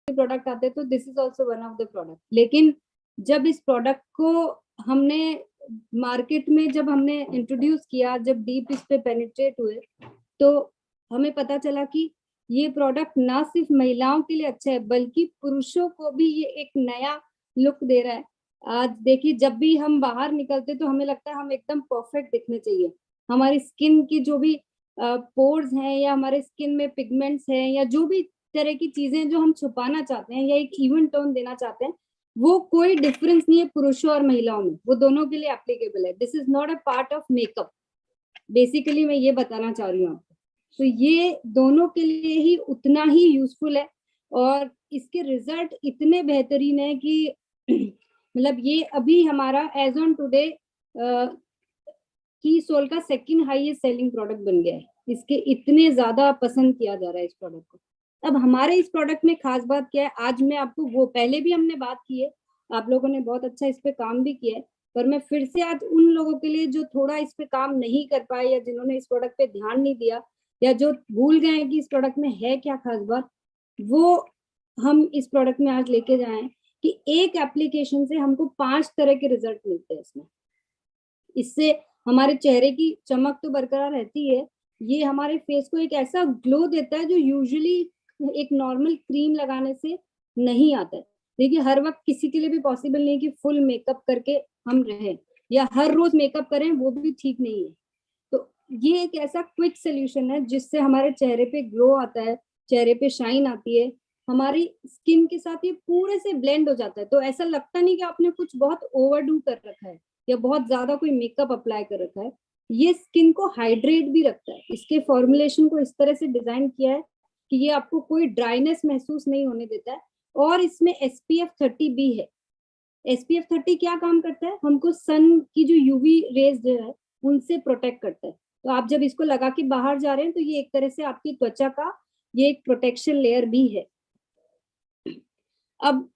Product आते हैं, तो this is also one of the product. लेकिन जब इस प्रोडक्ट को हमने मार्केट में जब हमने इंट्रोड्यूस किया, जब डीप इस पे पेनिट्रेट हुए, तो हमें पता चला कि ये प्रोडक्ट ना सिर्फ महिलाओं के लिए अच्छा है, बल्कि पुरुषों को भी ये एक नया लुक दे रहा है। आज देखिए, जब भी हम बाहर निकलते तो हमें लगता है हम एकदम परफेक्ट दिखने चाहिए। हमारी स्किन की जो भी पोर्स हैं, या हमारे स्किन में पिगमेंट्स हैं, या जो भी तरह की चीजें जो हम छुपाना चाहते हैं या एक इवन टोन देना चाहते हैं, वो कोई डिफरेंस नहीं है पुरुषों और महिलाओं में, वो दोनों के लिए एप्लीकेबल है। This is not a part of makeup, basically मैं ये बताना चाह रही हूँ आपको। तो ये दोनों के लिए ही उतना ही यूजफुल है, और इसके रिजल्ट इतने बेहतरीन है कि मतलब ये अभी हमारा एज ऑन टुडे की सोल का सेकंड हाईएस्ट सेलिंग प्रोडक्ट बन गया है। इसके इतने ज्यादा पसंद किया जा रहा है इस प्रोडक्ट को। अब हमारे इस प्रोडक्ट में खास बात क्या है, आज मैं आपको, वो पहले भी हमने बात की है, आप लोगों ने बहुत अच्छा इस पे काम भी किया है, पर मैं फिर से आज उन लोगों के लिए जो थोड़ा इस पे काम नहीं कर पाए, या जिन्होंने इस प्रोडक्ट पे ध्यान नहीं दिया, या जो भूल गए कि इस प्रोडक्ट में है क्या खास बात, वो हम इस प्रोडक्ट में आज लेके जाए कि एक एप्लीकेशन से हमको 5 तरह के रिजल्ट मिलते हैं इसमें। इससे हमारे चेहरे की चमक तो बरकरार रहती है, ये हमारे फेस को एक ऐसा ग्लो देता है जो यूजुअली एक नॉर्मल क्रीम लगाने से नहीं आता है। देखिए, हर वक्त किसी के लिए भी पॉसिबल नहीं कि फुल मेकअप करके हम रहें, या हर रोज मेकअप करें, वो भी ठीक नहीं है। तो ये एक ऐसा क्विक सोल्यूशन है जिससे हमारे चेहरे पे ग्लो आता है, चेहरे पे शाइन आती है, हमारी स्किन के साथ ये पूरे से ब्लेंड हो जाता है। तो ऐसा लगता नहीं कि आपने कुछ बहुत ओवरडू कर रखा है या बहुत ज्यादा कोई मेकअप अप्लाई कर रखा है। ये स्किन को हाइड्रेट भी रखता है। इसके फॉर्मुलेशन को इस तरह से डिजाइन किया है कि ये आपको कोई ड्राइनेस महसूस नहीं होने देता है। और इसमें SPF 30 भी है। SPF 30 क्या काम करता है, हमको सन की जो यूवी रेज जो है उनसे प्रोटेक्ट करता है। तो आप जब इसको लगा के बाहर जा रहे हैं, तो ये एक तरह से आपकी त्वचा का ये एक प्रोटेक्शन लेयर भी है। अब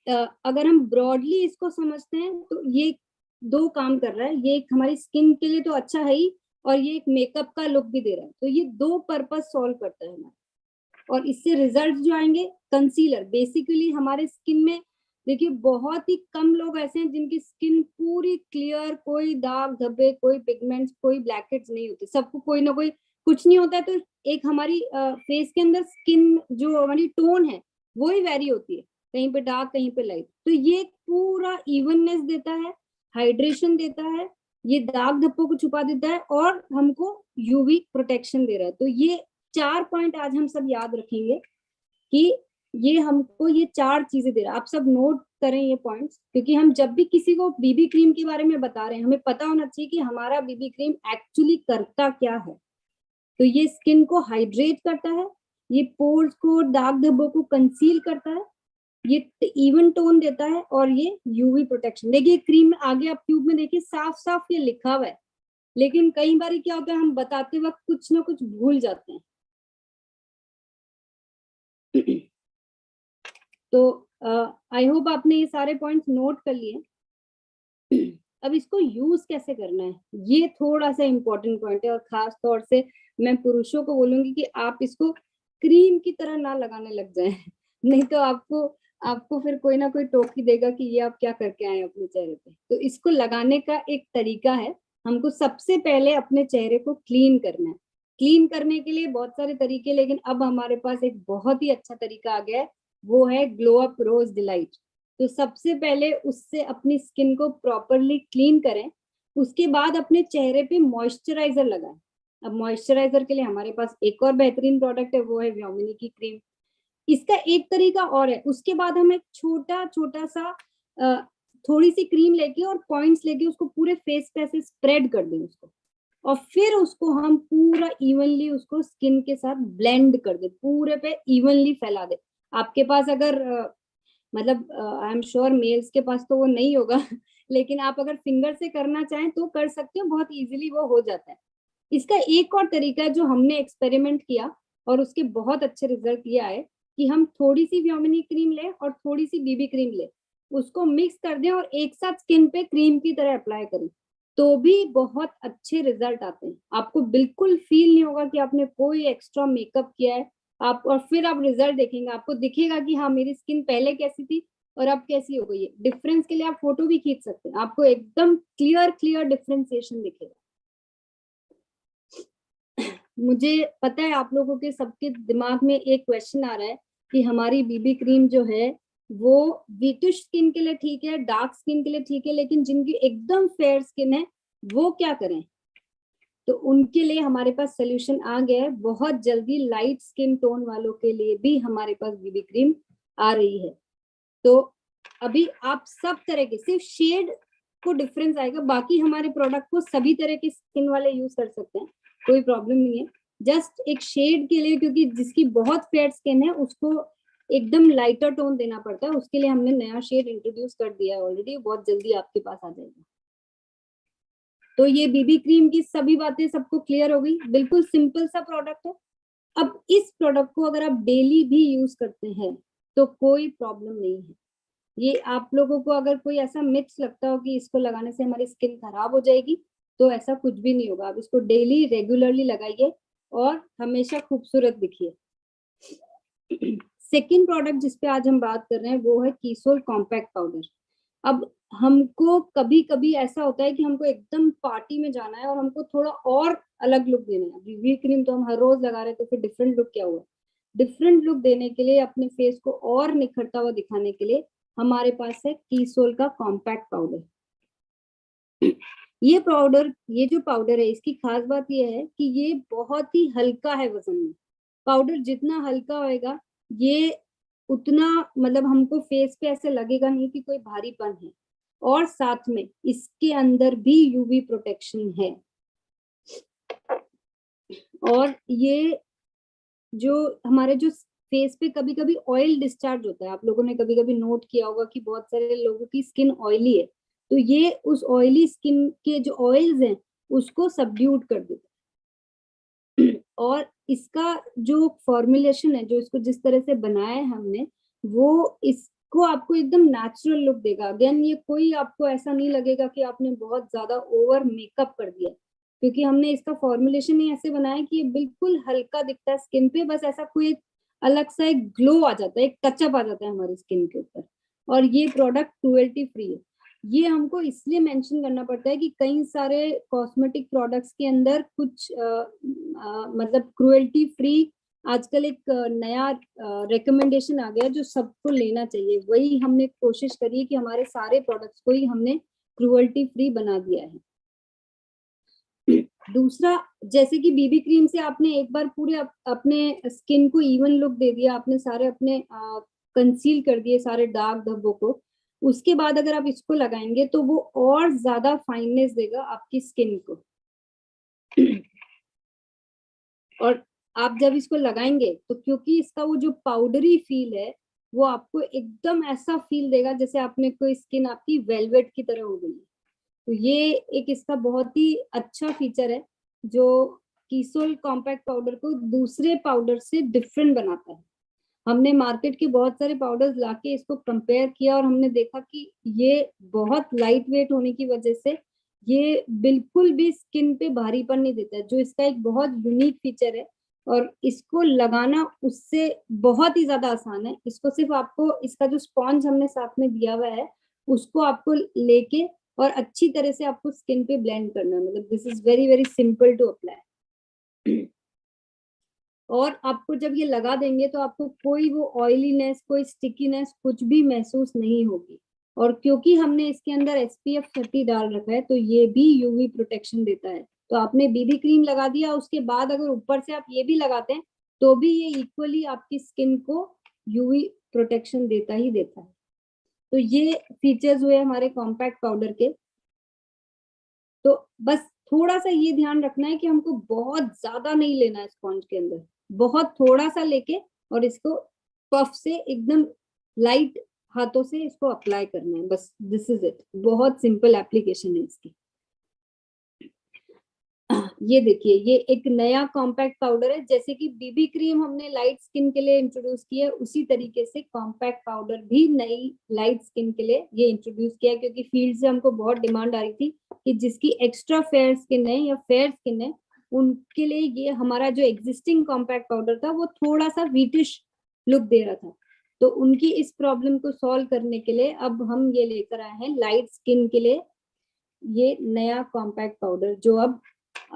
अगर हम ब्रॉडली इसको समझते हैं, तो ये 2 काम कर रहा है। ये एक हमारी स्किन के लिए तो अच्छा है ही, और ये एक मेकअप का लुक भी दे रहा है। तो ये 2 पर्पस सॉल्व करता है हमारा। और इससे रिजल्ट जो आएंगे, कंसीलर बेसिकली हमारे स्किन में, देखिए बहुत ही कम लोग ऐसे हैं जिनकी स्किन पूरी क्लियर, कोई दाग धब्बे, कोई पिगमेंट्स, कोई ब्लैकहेड्स नहीं होते। सबको कोई ना कोई कुछ नहीं होता है। तो एक हमारी फेस के अंदर स्किन जो हमारी टोन है वो ही वेरी होती है, कहीं पे डार्क, कहीं पे लाइट। तो ये पूरा इवननेस देता है, हाइड्रेशन देता है, ये दाग धब्बों को छुपा देता है, और हमको यूवी प्रोटेक्शन दे रहा है। तो ये 4 पॉइंट आज हम सब याद रखेंगे कि ये हमको ये 4 चीजें दे रहा है। आप सब नोट करें ये पॉइंट्स, क्योंकि हम जब भी किसी को बीबी क्रीम के बारे में बता रहे हैं, हमें पता होना चाहिए कि हमारा बीबी क्रीम एक्चुअली करता क्या है। तो ये स्किन को हाइड्रेट करता है, ये पोर्स को, दाग धब्बों को कंसील करता है, ये इवन टोन देता है, और ये यूवी प्रोटेक्शन। देखिए क्रीम में आगे आप ट्यूब में देखिए साफ साफ ये लिखा हुआ है, लेकिन कई बार क्या होता है, हम बताते वक्त कुछ ना कुछ भूल जाते हैं। तो आई होप आपने ये सारे पॉइंट्स नोट कर लिए। अब इसको यूज कैसे करना है, ये थोड़ा सा इम्पोर्टेंट पॉइंट है, और खास तौर से मैं पुरुषों को बोलूंगी कि आप इसको क्रीम की तरह ना लगाने लग जाए। नहीं तो आपको फिर कोई ना कोई टोक ही देगा कि ये आप क्या करके आए अपने चेहरे पे। तो इसको लगाने का एक तरीका है, हमको सबसे पहले अपने चेहरे को क्लीन करना है। क्लीन करने के लिए बहुत सारे तरीके, लेकिन अब हमारे पास एक बहुत ही अच्छा तरीका आ गया है, वो है ग्लो अप रोज डिलाइट। तो सबसे पहले उससे अपनी स्किन को प्रॉपरली क्लीन करें, उसके बाद अपने चेहरे पे मॉइस्चराइजर लगाएं। अब मॉइस्चराइजर के लिए हमारे पास एक और बेहतरीन प्रोडक्ट है, वो है व्योमिनी की क्रीम। इसका एक तरीका और है, उसके बाद हम एक छोटा छोटा सा थोड़ी सी क्रीम लेके और पॉइंट्स लेके उसको पूरे फेस पे ऐसे स्प्रेड कर दें उसको, और फिर उसको हम पूरा इवनली उसको स्किन के साथ ब्लेंड कर दे, पूरे पे इवनली फैला दे। आपके पास अगर मतलब आई एम श्योर मेल्स के पास तो वो नहीं होगा, लेकिन आप अगर फिंगर से करना चाहें तो कर सकते हो, बहुत इजीली वो हो जाता है। इसका एक और तरीका जो हमने एक्सपेरिमेंट किया और उसके बहुत अच्छे रिजल्ट ये आए, कि हम थोड़ी सी व्योमिनी क्रीम लें और थोड़ी सी बीबी क्रीम लें, उसको मिक्स कर दें और एक साथ स्किन पे क्रीम की तरह अप्लाई करें, तो भी बहुत अच्छे रिजल्ट आते हैं। आपको बिल्कुल फील नहीं होगा कि आपने कोई एक्स्ट्रा मेकअप किया है, आप, और फिर आप रिजल्ट देखेंगे, आपको दिखेगा कि हाँ मेरी स्किन पहले कैसी थी और अब कैसी हो गई है। डिफरेंस के लिए आप फोटो भी खींच सकते हैं, आपको एकदम क्लियर डिफरेंशिएशन दिखेगा। मुझे पता है आप लोगों के सबके दिमाग में एक क्वेश्चन आ रहा है कि हमारी बीबी क्रीम जो है वो वीटिश स्किन के लिए ठीक है, डार्क स्किन के लिए ठीक है, लेकिन जिनकी एकदम फेयर स्किन है वो क्या करें? तो उनके लिए हमारे पास सोल्यूशन आ गया है। बहुत जल्दी लाइट स्किन टोन वालों के लिए भी हमारे पास बीबी क्रीम आ रही है। तो अभी आप सब तरह के, सिर्फ शेड को डिफरेंस आएगा, बाकी हमारे प्रोडक्ट को सभी तरह के स्किन वाले यूज कर सकते हैं, कोई प्रॉब्लम नहीं है। जस्ट एक शेड के लिए, क्योंकि जिसकी बहुत फेयर स्किन है उसको एकदम लाइटर टोन देना पड़ता है, उसके लिए हमने नया शेड इंट्रोड्यूस कर दिया है ऑलरेडी, बहुत जल्दी आपके पास आ जाएगा। तो ये बीबी क्रीम की सभी बातें सबको क्लियर हो गई। बिल्कुल सिंपल सा प्रोडक्ट है। अब इस प्रोडक्ट को अगर आप डेली भी यूज करते हैं तो कोई प्रॉब्लम नहीं है। ये आप लोगों को अगर कोई ऐसा मिथ्स लगता हो कि इसको लगाने से हमारी स्किन खराब हो जाएगी, तो ऐसा कुछ भी नहीं होगा। आप इसको डेली रेगुलरली लगाइए और हमेशा खूबसूरत दिखिए। सेकेंड प्रोडक्ट जिसपे आज हम बात कर रहे हैं वो है कीसोल कॉम्पैक्ट पाउडर। अब हमको कभी कभी ऐसा होता है कि हमको एकदम पार्टी में जाना है और हमको थोड़ा और अलग लुक देना है। बीबी क्रीम तो हम हर रोज लगा रहे, तो फिर डिफरेंट लुक क्या हुआ? डिफरेंट लुक देने के लिए, अपने फेस को और निखरता हुआ दिखाने के लिए हमारे पास है कीसोल का कॉम्पैक्ट पाउडर। ये जो पाउडर है, इसकी खास बात ये है कि ये बहुत ही हल्का है वजन में। पाउडर जितना हल्का होएगा, ये उतना, मतलब हमको फेस पे ऐसे लगेगा नहीं कि कोई भारीपन है। और साथ में इसके अंदर भी यूवी प्रोटेक्शन है। और ये जो हमारे जो फेस पे कभी कभी ऑयल डिस्चार्ज होता है, आप लोगों ने कभी कभी नोट किया होगा कि बहुत सारे लोगों की स्किन ऑयली है, तो ये उस ऑयली स्किन के जो ऑयल्स हैं उसको सबड्यूट कर देता है। और इसका जो फॉर्मुलेशन है, जो इसको जिस तरह से बनाया है हमने, वो इसको आपको एकदम नेचुरल लुक देगा। अगेन, ये कोई आपको ऐसा नहीं लगेगा कि आपने बहुत ज्यादा ओवर मेकअप कर दिया, क्योंकि हमने इसका फॉर्मुलेशन ही ऐसे बनाया कि ये बिल्कुल हल्का दिखता है स्किन पे। बस ऐसा कोई एक अलग सा एक ग्लो आ जाता है, एक टचअप आ जाता है हमारी स्किन के ऊपर। और ये प्रोडक्ट क्रुएल्टी फ्री है। ये हमको इसलिए मेंशन करना पड़ता है कि कई सारे कॉस्मेटिक प्रोडक्ट्स के अंदर कुछ मतलब क्रुएल्टी फ्री आजकल एक नया रिकमेंडेशन आ गया जो सबको लेना चाहिए। वही हमने कोशिश करी है कि हमारे सारे प्रोडक्ट्स को ही हमने क्रुएल्टी फ्री बना दिया है। दूसरा, जैसे कि बीबी क्रीम से आपने एक बार पूरे अपने स्किन को इवन लुक दे दिया, आपने सारे अपने कंसील कर दिए सारे दाग धब्बों को, उसके बाद अगर आप इसको लगाएंगे तो वो और ज्यादा फाइननेस देगा आपकी स्किन को। और आप जब इसको लगाएंगे तो क्योंकि इसका वो जो पाउडरी फील है, वो आपको एकदम ऐसा फील देगा जैसे आपने कोई स्किन आपकी वेलवेट की तरह हो गई है। तो ये एक इसका बहुत ही अच्छा फीचर है जो कीसोल कॉम्पैक्ट पाउडर को दूसरे पाउडर से डिफरेंट बनाता है। हमने मार्केट के बहुत सारे पाउडर्स लाके इसको कंपेयर किया और हमने देखा कि ये बहुत लाइट वेट होने की वजह से ये बिल्कुल भी स्किन पे भारीपन नहीं देता है, जो इसका एक बहुत यूनिक फीचर है। और इसको लगाना उससे बहुत ही ज्यादा आसान है। इसको सिर्फ आपको, इसका जो स्पॉन्ज हमने साथ में दिया हुआ है, उसको आपको लेके और अच्छी तरह से आपको स्किन पे ब्लेंड करना है। मतलब this is very very simple to apply. और आपको जब ये लगा देंगे तो आपको कोई वो ऑयलीनेस, कोई स्टिकीनेस कुछ भी महसूस नहीं होगी। और क्योंकि हमने इसके अंदर SPF 30 डाल रखा है, तो ये भी यूवी प्रोटेक्शन देता है। तो आपने बीबी क्रीम लगा दिया, उसके बाद अगर ऊपर से आप ये भी लगाते हैं तो भी ये इक्वली आपकी स्किन को यूवी प्रोटेक्शन देता ही देता है। तो ये फीचर्स हुए हमारे कॉम्पैक्ट पाउडर के। तो बस थोड़ा सा ये ध्यान रखना है कि हमको बहुत ज्यादा नहीं लेना है स्पॉन्ज के अंदर, बहुत थोड़ा सा लेके और इसको पफ से एकदम लाइट हाथों से इसको अप्लाई करना है। बस दिस इज इट। बहुत सिंपल एप्लीकेशन है इसकी। ये देखिए, ये एक नया कॉम्पैक्ट पाउडर है। जैसे कि बीबी क्रीम हमने लाइट स्किन के लिए इंट्रोड्यूस किया है, उसी तरीके से कॉम्पैक्ट पाउडर भी नई लाइट स्किन के लिए ये इंट्रोड्यूस किया है, क्योंकि फील्ड से हमको बहुत डिमांड आ रही थी कि जिसकी एक्स्ट्रा फेयर स्किन है या फेयर स्किन है उनके लिए ये हमारा जो एग्जिस्टिंग कॉम्पैक्ट पाउडर था वो थोड़ा सा वीटिश लुक दे रहा था। तो उनकी इस प्रॉब्लम को सॉल्व करने के लिए अब हम ये लेकर आए हैं लाइट स्किन के लिए ये नया कॉम्पैक्ट पाउडर, जो अब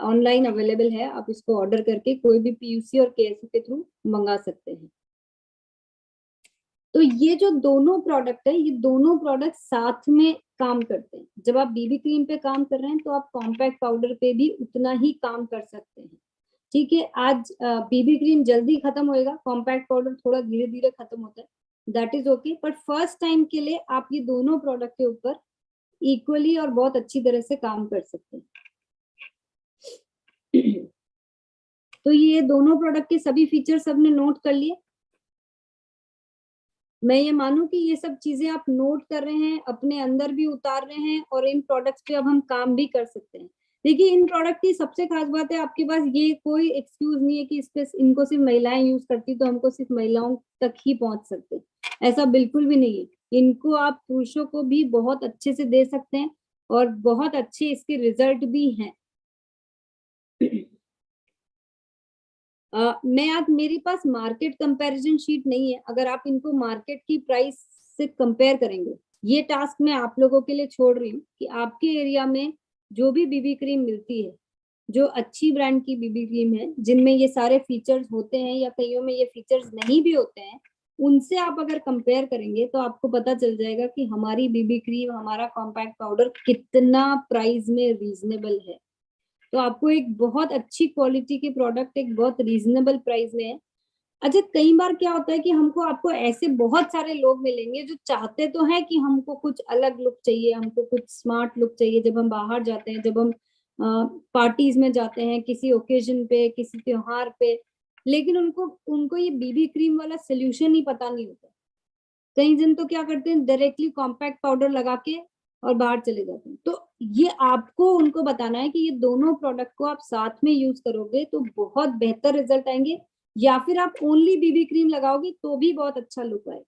ऑनलाइन अवेलेबल है। आप इसको ऑर्डर करके कोई भी पीयूसी और केएससी के थ्रू मंगा सकते हैं। तो ये जो दोनों प्रोडक्ट है, ये दोनों प्रोडक्ट साथ में काम करते हैं। जब आप बीबी क्रीम पे काम कर रहे हैं तो आप कॉम्पैक्ट पाउडर पे भी उतना ही काम कर सकते हैं। ठीक है, आज बीबी क्रीम जल्दी खत्म होएगा, कॉम्पैक्ट पाउडर थोड़ा धीरे धीरे खत्म होता है, that is okay. But first time के लिए आप ये दोनों प्रोडक्ट के ऊपर इक्वली और बहुत अच्छी तरह से काम कर सकते हैं। तो ये दोनों प्रोडक्ट के सभी फीचर सबने नोट कर लिए। मैं ये मानूं कि ये सब चीजें आप नोट कर रहे हैं, अपने अंदर भी उतार रहे हैं, और इन प्रोडक्ट्स पे अब हम काम भी कर सकते हैं। देखिए, इन प्रोडक्ट की सबसे खास बात है, आपके पास ये कोई एक्सक्यूज नहीं है कि इस पे इनको सिर्फ महिलाएं यूज करती तो हमको सिर्फ महिलाओं तक ही पहुंच सकते, ऐसा बिल्कुल भी नहीं है। इनको आप पुरुषों को भी बहुत अच्छे से दे सकते हैं और बहुत अच्छे इसके रिजल्ट भी हैं। मैं आज मेरे पास मार्केट कंपैरिजन शीट नहीं है। अगर आप इनको मार्केट की प्राइस से कंपेयर करेंगे, ये टास्क मैं आप लोगों के लिए छोड़ रही हूँ कि आपके एरिया में जो भी बीबी क्रीम मिलती है, जो अच्छी ब्रांड की बीबी क्रीम है, जिनमें ये सारे फीचर्स होते हैं या कईयों में ये फीचर्स नहीं भी होते हैं, उनसे आप अगर कंपेयर करेंगे तो आपको पता चल जाएगा कि हमारी बीबी क्रीम, हमारा कॉम्पैक्ट पाउडर कितना प्राइस में रीजनेबल है। तो आपको एक बहुत अच्छी क्वालिटी के प्रोडक्ट एक बहुत रीजनेबल प्राइस में है। अच्छा, कई बार क्या होता है कि आपको ऐसे बहुत सारे लोग मिलेंगे जो चाहते तो हैं कि हमको कुछ अलग लुक चाहिए, हमको कुछ स्मार्ट लुक चाहिए जब हम बाहर जाते हैं, जब हम पार्टीज में जाते हैं, किसी ओकेजन पे, किसी त्योहार पे, लेकिन उनको ये बीबी क्रीम वाला सोल्यूशन ही पता नहीं होता। कई जन तो क्या करते हैं, डायरेक्टली कॉम्पैक्ट पाउडर लगा के और बाहर चले जाते हैं। तो ये आपको उनको बताना है कि ये दोनों प्रोडक्ट को आप साथ में यूज करोगे तो बहुत बेहतर रिजल्ट आएंगे, या फिर आप ओनली बीबी क्रीम लगाओगे तो भी बहुत अच्छा लुक आएगा।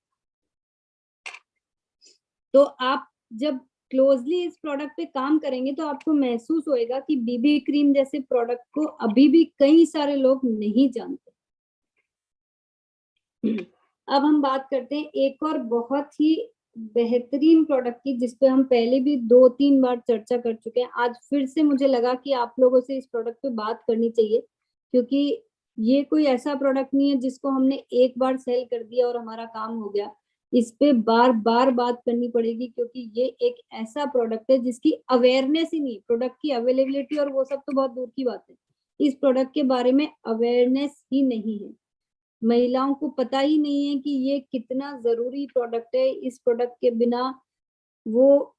तो आप जब क्लोजली इस प्रोडक्ट पे काम करेंगे तो आपको महसूस होएगा कि बीबी क्रीम जैसे प्रोडक्ट को अभी भी कई सारे लोग नहीं जानते। अब हम बात करते हैं एक और बहुत ही बेहतरीन प्रोडक्ट की, जिसपे हम पहले भी 2-3 बार चर्चा कर चुके हैं। आज फिर से मुझे लगा कि आप लोगों से इस प्रोडक्ट पे बात करनी चाहिए, क्योंकि ये कोई ऐसा प्रोडक्ट नहीं है जिसको हमने एक बार सेल कर दिया और हमारा काम हो गया। इस पे बार बार बात करनी पड़ेगी, क्योंकि ये एक ऐसा प्रोडक्ट है जिसकी अवेयरनेस ही नहीं, प्रोडक्ट की अवेलेबिलिटी और वो सब तो बहुत दूर की बात है, इस प्रोडक्ट के बारे में अवेयरनेस ही नहीं है। महिलाओं को पता ही नहीं है कि ये कितना जरूरी प्रोडक्ट है। इस प्रोडक्ट के बिना वो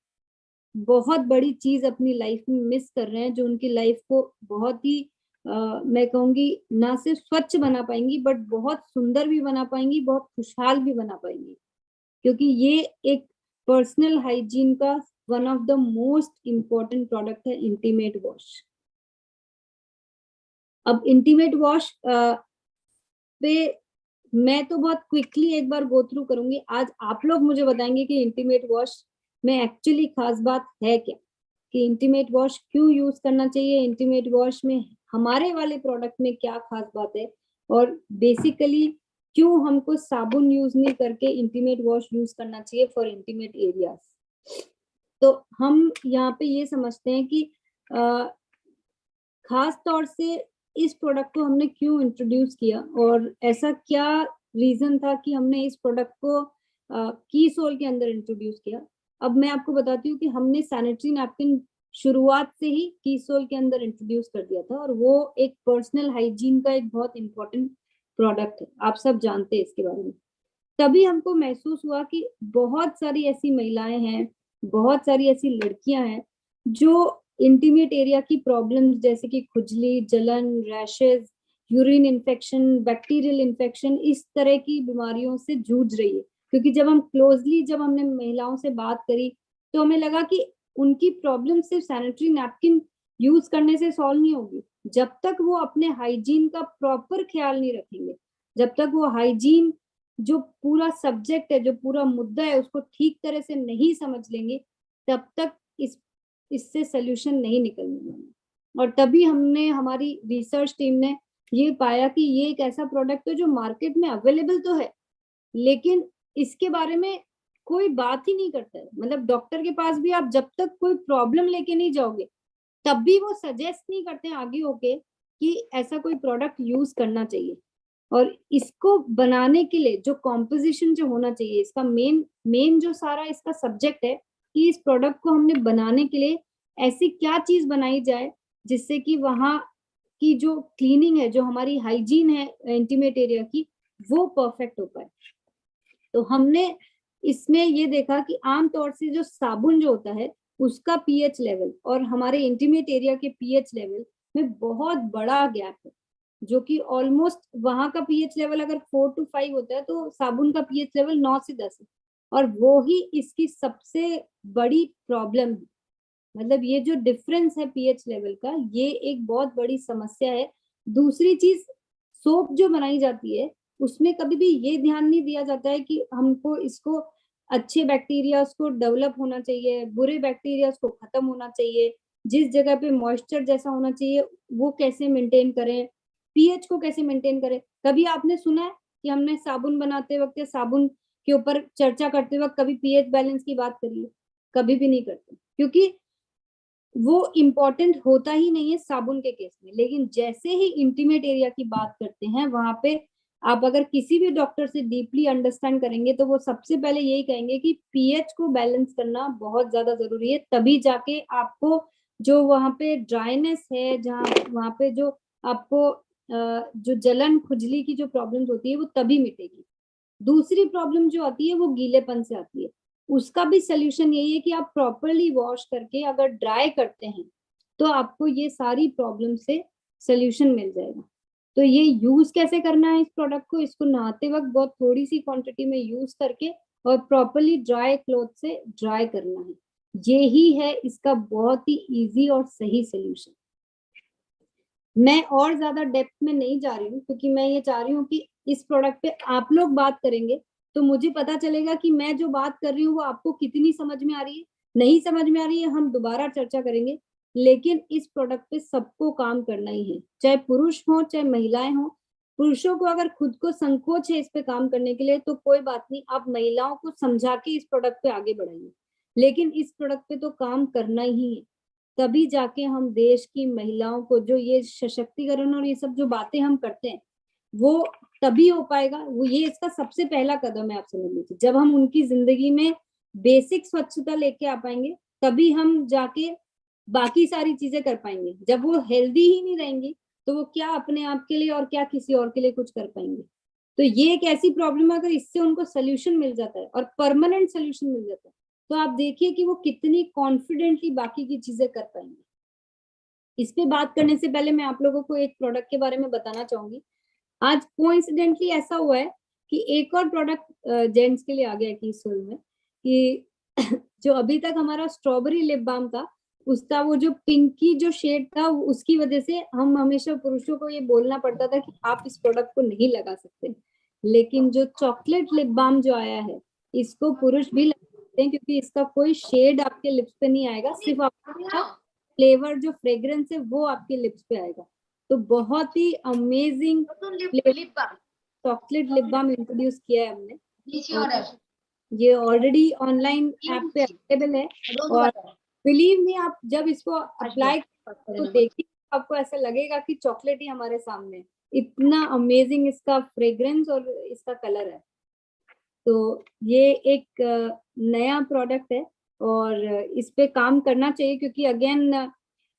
बहुत बड़ी चीज अपनी लाइफ में मिस कर रहे हैं, जो उनकी लाइफ को बहुत ही मैं कहूंगी ना सिर्फ स्वच्छ बना पाएंगी, बट बहुत सुंदर भी बना पाएंगी, बहुत खुशहाल भी बना पाएंगी, क्योंकि ये एक पर्सनल हाइजीन का one of the most important product है, इंटीमेट वॉश। अब इंटीमेट वॉश पे मैं तो बहुत क्विकली एक बार गो थ्रू करूंगी। आज आप लोग मुझे बताएंगे कि इंटीमेट वॉश में एक्चुअली खास बात है क्या, कि इंटीमेट वॉश क्यों यूज करना चाहिए, इंटीमेट वॉश में हमारे वाले प्रोडक्ट में क्या खास बात है, और बेसिकली क्यों हमको साबुन यूज नहीं करके इंटीमेट वॉश यूज करना चाहिए फॉर इंटीमेट एरियाज। तो हम यहाँ पे ये समझते हैं कि खास तौर से इस प्रोडक्ट को हमने क्यों इंट्रोड्यूस किया, और ऐसा क्या रीजन था कि हमने इस प्रोडक्ट को की सोल के अंदर इंट्रोड्यूस किया। अब मैं आपको बताती हूँ कि हमने सैनिटरी नैपकिन शुरुआत से ही की सोल के अंदर इंट्रोड्यूस कर दिया था, और वो एक पर्सनल हाइजीन का एक बहुत इंपॉर्टेंट प्रोडक्ट है, आप सब जानते हैं इसके बारे में। तभी हमको महसूस हुआ कि बहुत सारी ऐसी महिलाएं हैं, बहुत सारी ऐसी लड़कियां हैं जो इंटीमेट एरिया की प्रॉब्लम्स जैसे कि खुजली, जलन, rashes, urine infection, bacterial infection, इस तरह की बीमारियों से जूझ रही है। क्योंकि जब हमने महिलाओं से बात करी तो हमें लगा कि उनकी प्रॉब्लम सिर्फ सैनिटरी नैपकिन यूज करने से सॉल्व नहीं होगी। जब तक वो अपने हाइजीन का प्रॉपर ख्याल नहीं रखेंगे, जब तक वो हाइजीन जो पूरा सब्जेक्ट है, जो पूरा मुद्दा है, उसको ठीक तरह से नहीं समझ लेंगे, तब तक इससे सोल्यूशन नहीं निकलने वाला। और तभी हमने, हमारी रिसर्च टीम ने ये पाया कि ये एक ऐसा प्रोडक्ट है जो मार्केट में अवेलेबल तो है, लेकिन इसके बारे में कोई बात ही नहीं करता है। मतलब डॉक्टर के पास भी आप जब तक कोई प्रॉब्लम लेके नहीं जाओगे, तब भी वो सजेस्ट नहीं करते हैं आगे होके कि ऐसा कोई प्रोडक्ट यूज करना चाहिए। और इसको बनाने के लिए जो कॉम्पोजिशन जो होना चाहिए, इसका मेन जो सारा इसका सब्जेक्ट है कि इस प्रोडक्ट को हमने बनाने के लिए ऐसी क्या चीज बनाई जाए जिससे कि वहां की जो क्लीनिंग है, जो हमारी हाइजीन है इंटीमेट एरिया की, वो परफेक्ट हो पाए। तो हमने इसमें ये देखा कि आमतौर से जो साबुन जो होता है उसका पीएच लेवल और हमारे इंटीमेट एरिया के पीएच लेवल में बहुत बड़ा गैप है, जो कि ऑलमोस्ट वहां का पीएच लेवल अगर 4 to 5 होता है तो साबुन का पीएच लेवल 9 से 10 है, और वो ही इसकी सबसे बड़ी प्रॉब्लम है। मतलब ये जो डिफरेंस है पीएच लेवल का, ये एक बहुत बड़ी समस्या है। दूसरी चीज, सोप जो बनाई जाती है उसमें कभी भी ये ध्यान नहीं दिया जाता है कि हमको इसको अच्छे बैक्टीरिया उसको डेवलप होना चाहिए, बुरे बैक्टीरिया उसको खत्म होना चाहिए, जिस जगह पे मॉइस्चर जैसा होना चाहिए वो कैसे मेंटेन करें, पीएच को कैसे मेंटेन करें। कभी आपने सुना है कि हमने साबुन बनाते वक्त या साबुन के ऊपर चर्चा करते वक्त कभी पीएच बैलेंस की बात करी है? कभी भी नहीं करते, क्योंकि वो इम्पोर्टेंट होता ही नहीं है साबुन के केस में। लेकिन जैसे ही इंटीमेट एरिया की बात करते हैं, वहां पे आप अगर किसी भी डॉक्टर से डीपली अंडरस्टैंड करेंगे तो वो सबसे पहले यही कहेंगे कि पीएच को बैलेंस करना बहुत ज्यादा जरूरी है, तभी जाके आपको जो वहां पे ड्राइनेस है, जहाँ वहां पे जो आपको जो जलन खुजली की जो प्रॉब्लम्स होती है वो तभी मिटेगी। दूसरी प्रॉब्लम जो आती है वो गीलेपन से आती है। उसका भी सोल्यूशन यही है कि आप प्रॉपरली वॉश करके अगर ड्राई करते हैं तो आपको ये सारी प्रॉब्लम से सोल्यूशन मिल जाएगा। तो ये यूज कैसे करना है इस प्रोडक्ट को, इसको नहाते वक्त बहुत थोड़ी सी क्वांटिटी में यूज करके और प्रॉपरली ड्राई क्लॉथ से ड्राई करना है। ये ही है इसका बहुत ही इजी और सही सोल्यूशन। मैं और ज्यादा डेप्थ में नहीं जा रही हूँ, क्योंकि मैं ये चाह रही हूँ कि इस प्रोडक्ट पे आप लोग बात करेंगे तो मुझे पता चलेगा कि मैं जो बात कर रही हूँ वो आपको कितनी समझ में आ रही है। नहीं समझ में आ रही है, हम दोबारा चर्चा करेंगे। लेकिन इस प्रोडक्ट पे सबको काम करना ही है, चाहे पुरुष हो चाहे महिलाएं हो। पुरुषों को अगर खुद को संकोच है इस पे काम करने के लिए तो कोई बात नहीं, आप महिलाओं को समझा के इस प्रोडक्ट पे आगे बढ़ाइए, लेकिन इस प्रोडक्ट पे तो काम करना ही है। तभी जाके हम देश की महिलाओं को जो ये सशक्तिकरण और ये सब जो बातें हम करते हैं वो तभी हो पाएगा। वो ये इसका सबसे पहला कदम है, आप समझ लीजिए। जब हम उनकी जिंदगी में बेसिक स्वच्छता लेके आ पाएंगे तभी हम जाके बाकी सारी चीजें कर पाएंगे। जब वो हेल्दी ही नहीं रहेंगी तो वो क्या अपने आप के लिए और क्या किसी और के लिए कुछ कर पाएंगे। तो ये एक ऐसी प्रॉब्लम है, अगर इससे उनको सोल्यूशन मिल जाता है और परमानेंट सोल्यूशन मिल जाता है तो आप देखिए कि वो कितनी कॉन्फिडेंटली बाकी की चीजें कर पाएंगे। इस पे बात करने से पहले मैं आप लोगों को एक प्रोडक्ट के बारे में बताना चाहूंगी। आज कोइंसिडेंटली ऐसा हुआ है कि एक और प्रोडक्ट जेंट्स के लिए आ गया कि इस फिल्म में कि जो अभी तक हमारा स्ट्रॉबेरी लिप बाम था, उसका वो जो पिंकी जो शेड था उसकी वजह से हम हमेशा पुरुषों को ये बोलना पड़ता था कि आप इस प्रोडक्ट को नहीं लगा सकते। लेकिन जो चॉकलेट लिप बाम जो आया है, इसको पुरुष भी लगा सकते हैं, क्योंकि इसका कोई शेड आपके लिप्स पे नहीं आएगा, सिर्फ आपका फ्लेवर जो फ्रेग्रेंस है वो आपके लिप्स पे आएगा। तो बहुत ही amazing chocolate lip balm introduce किया है हमने। ये ऑलरेडी ऑनलाइन ऐप पे अवेलेबल है, और बिलीव मी आप जब इसको अप्लाई तो देखिए आपको ऐसा लगेगा कि चॉकलेट ही हमारे सामने है। इतना अमेजिंग इसका फ्रेग्रेंस और इसका कलर है। तो ये एक नया प्रोडक्ट है और इस पे काम करना चाहिए, क्योंकि अगेन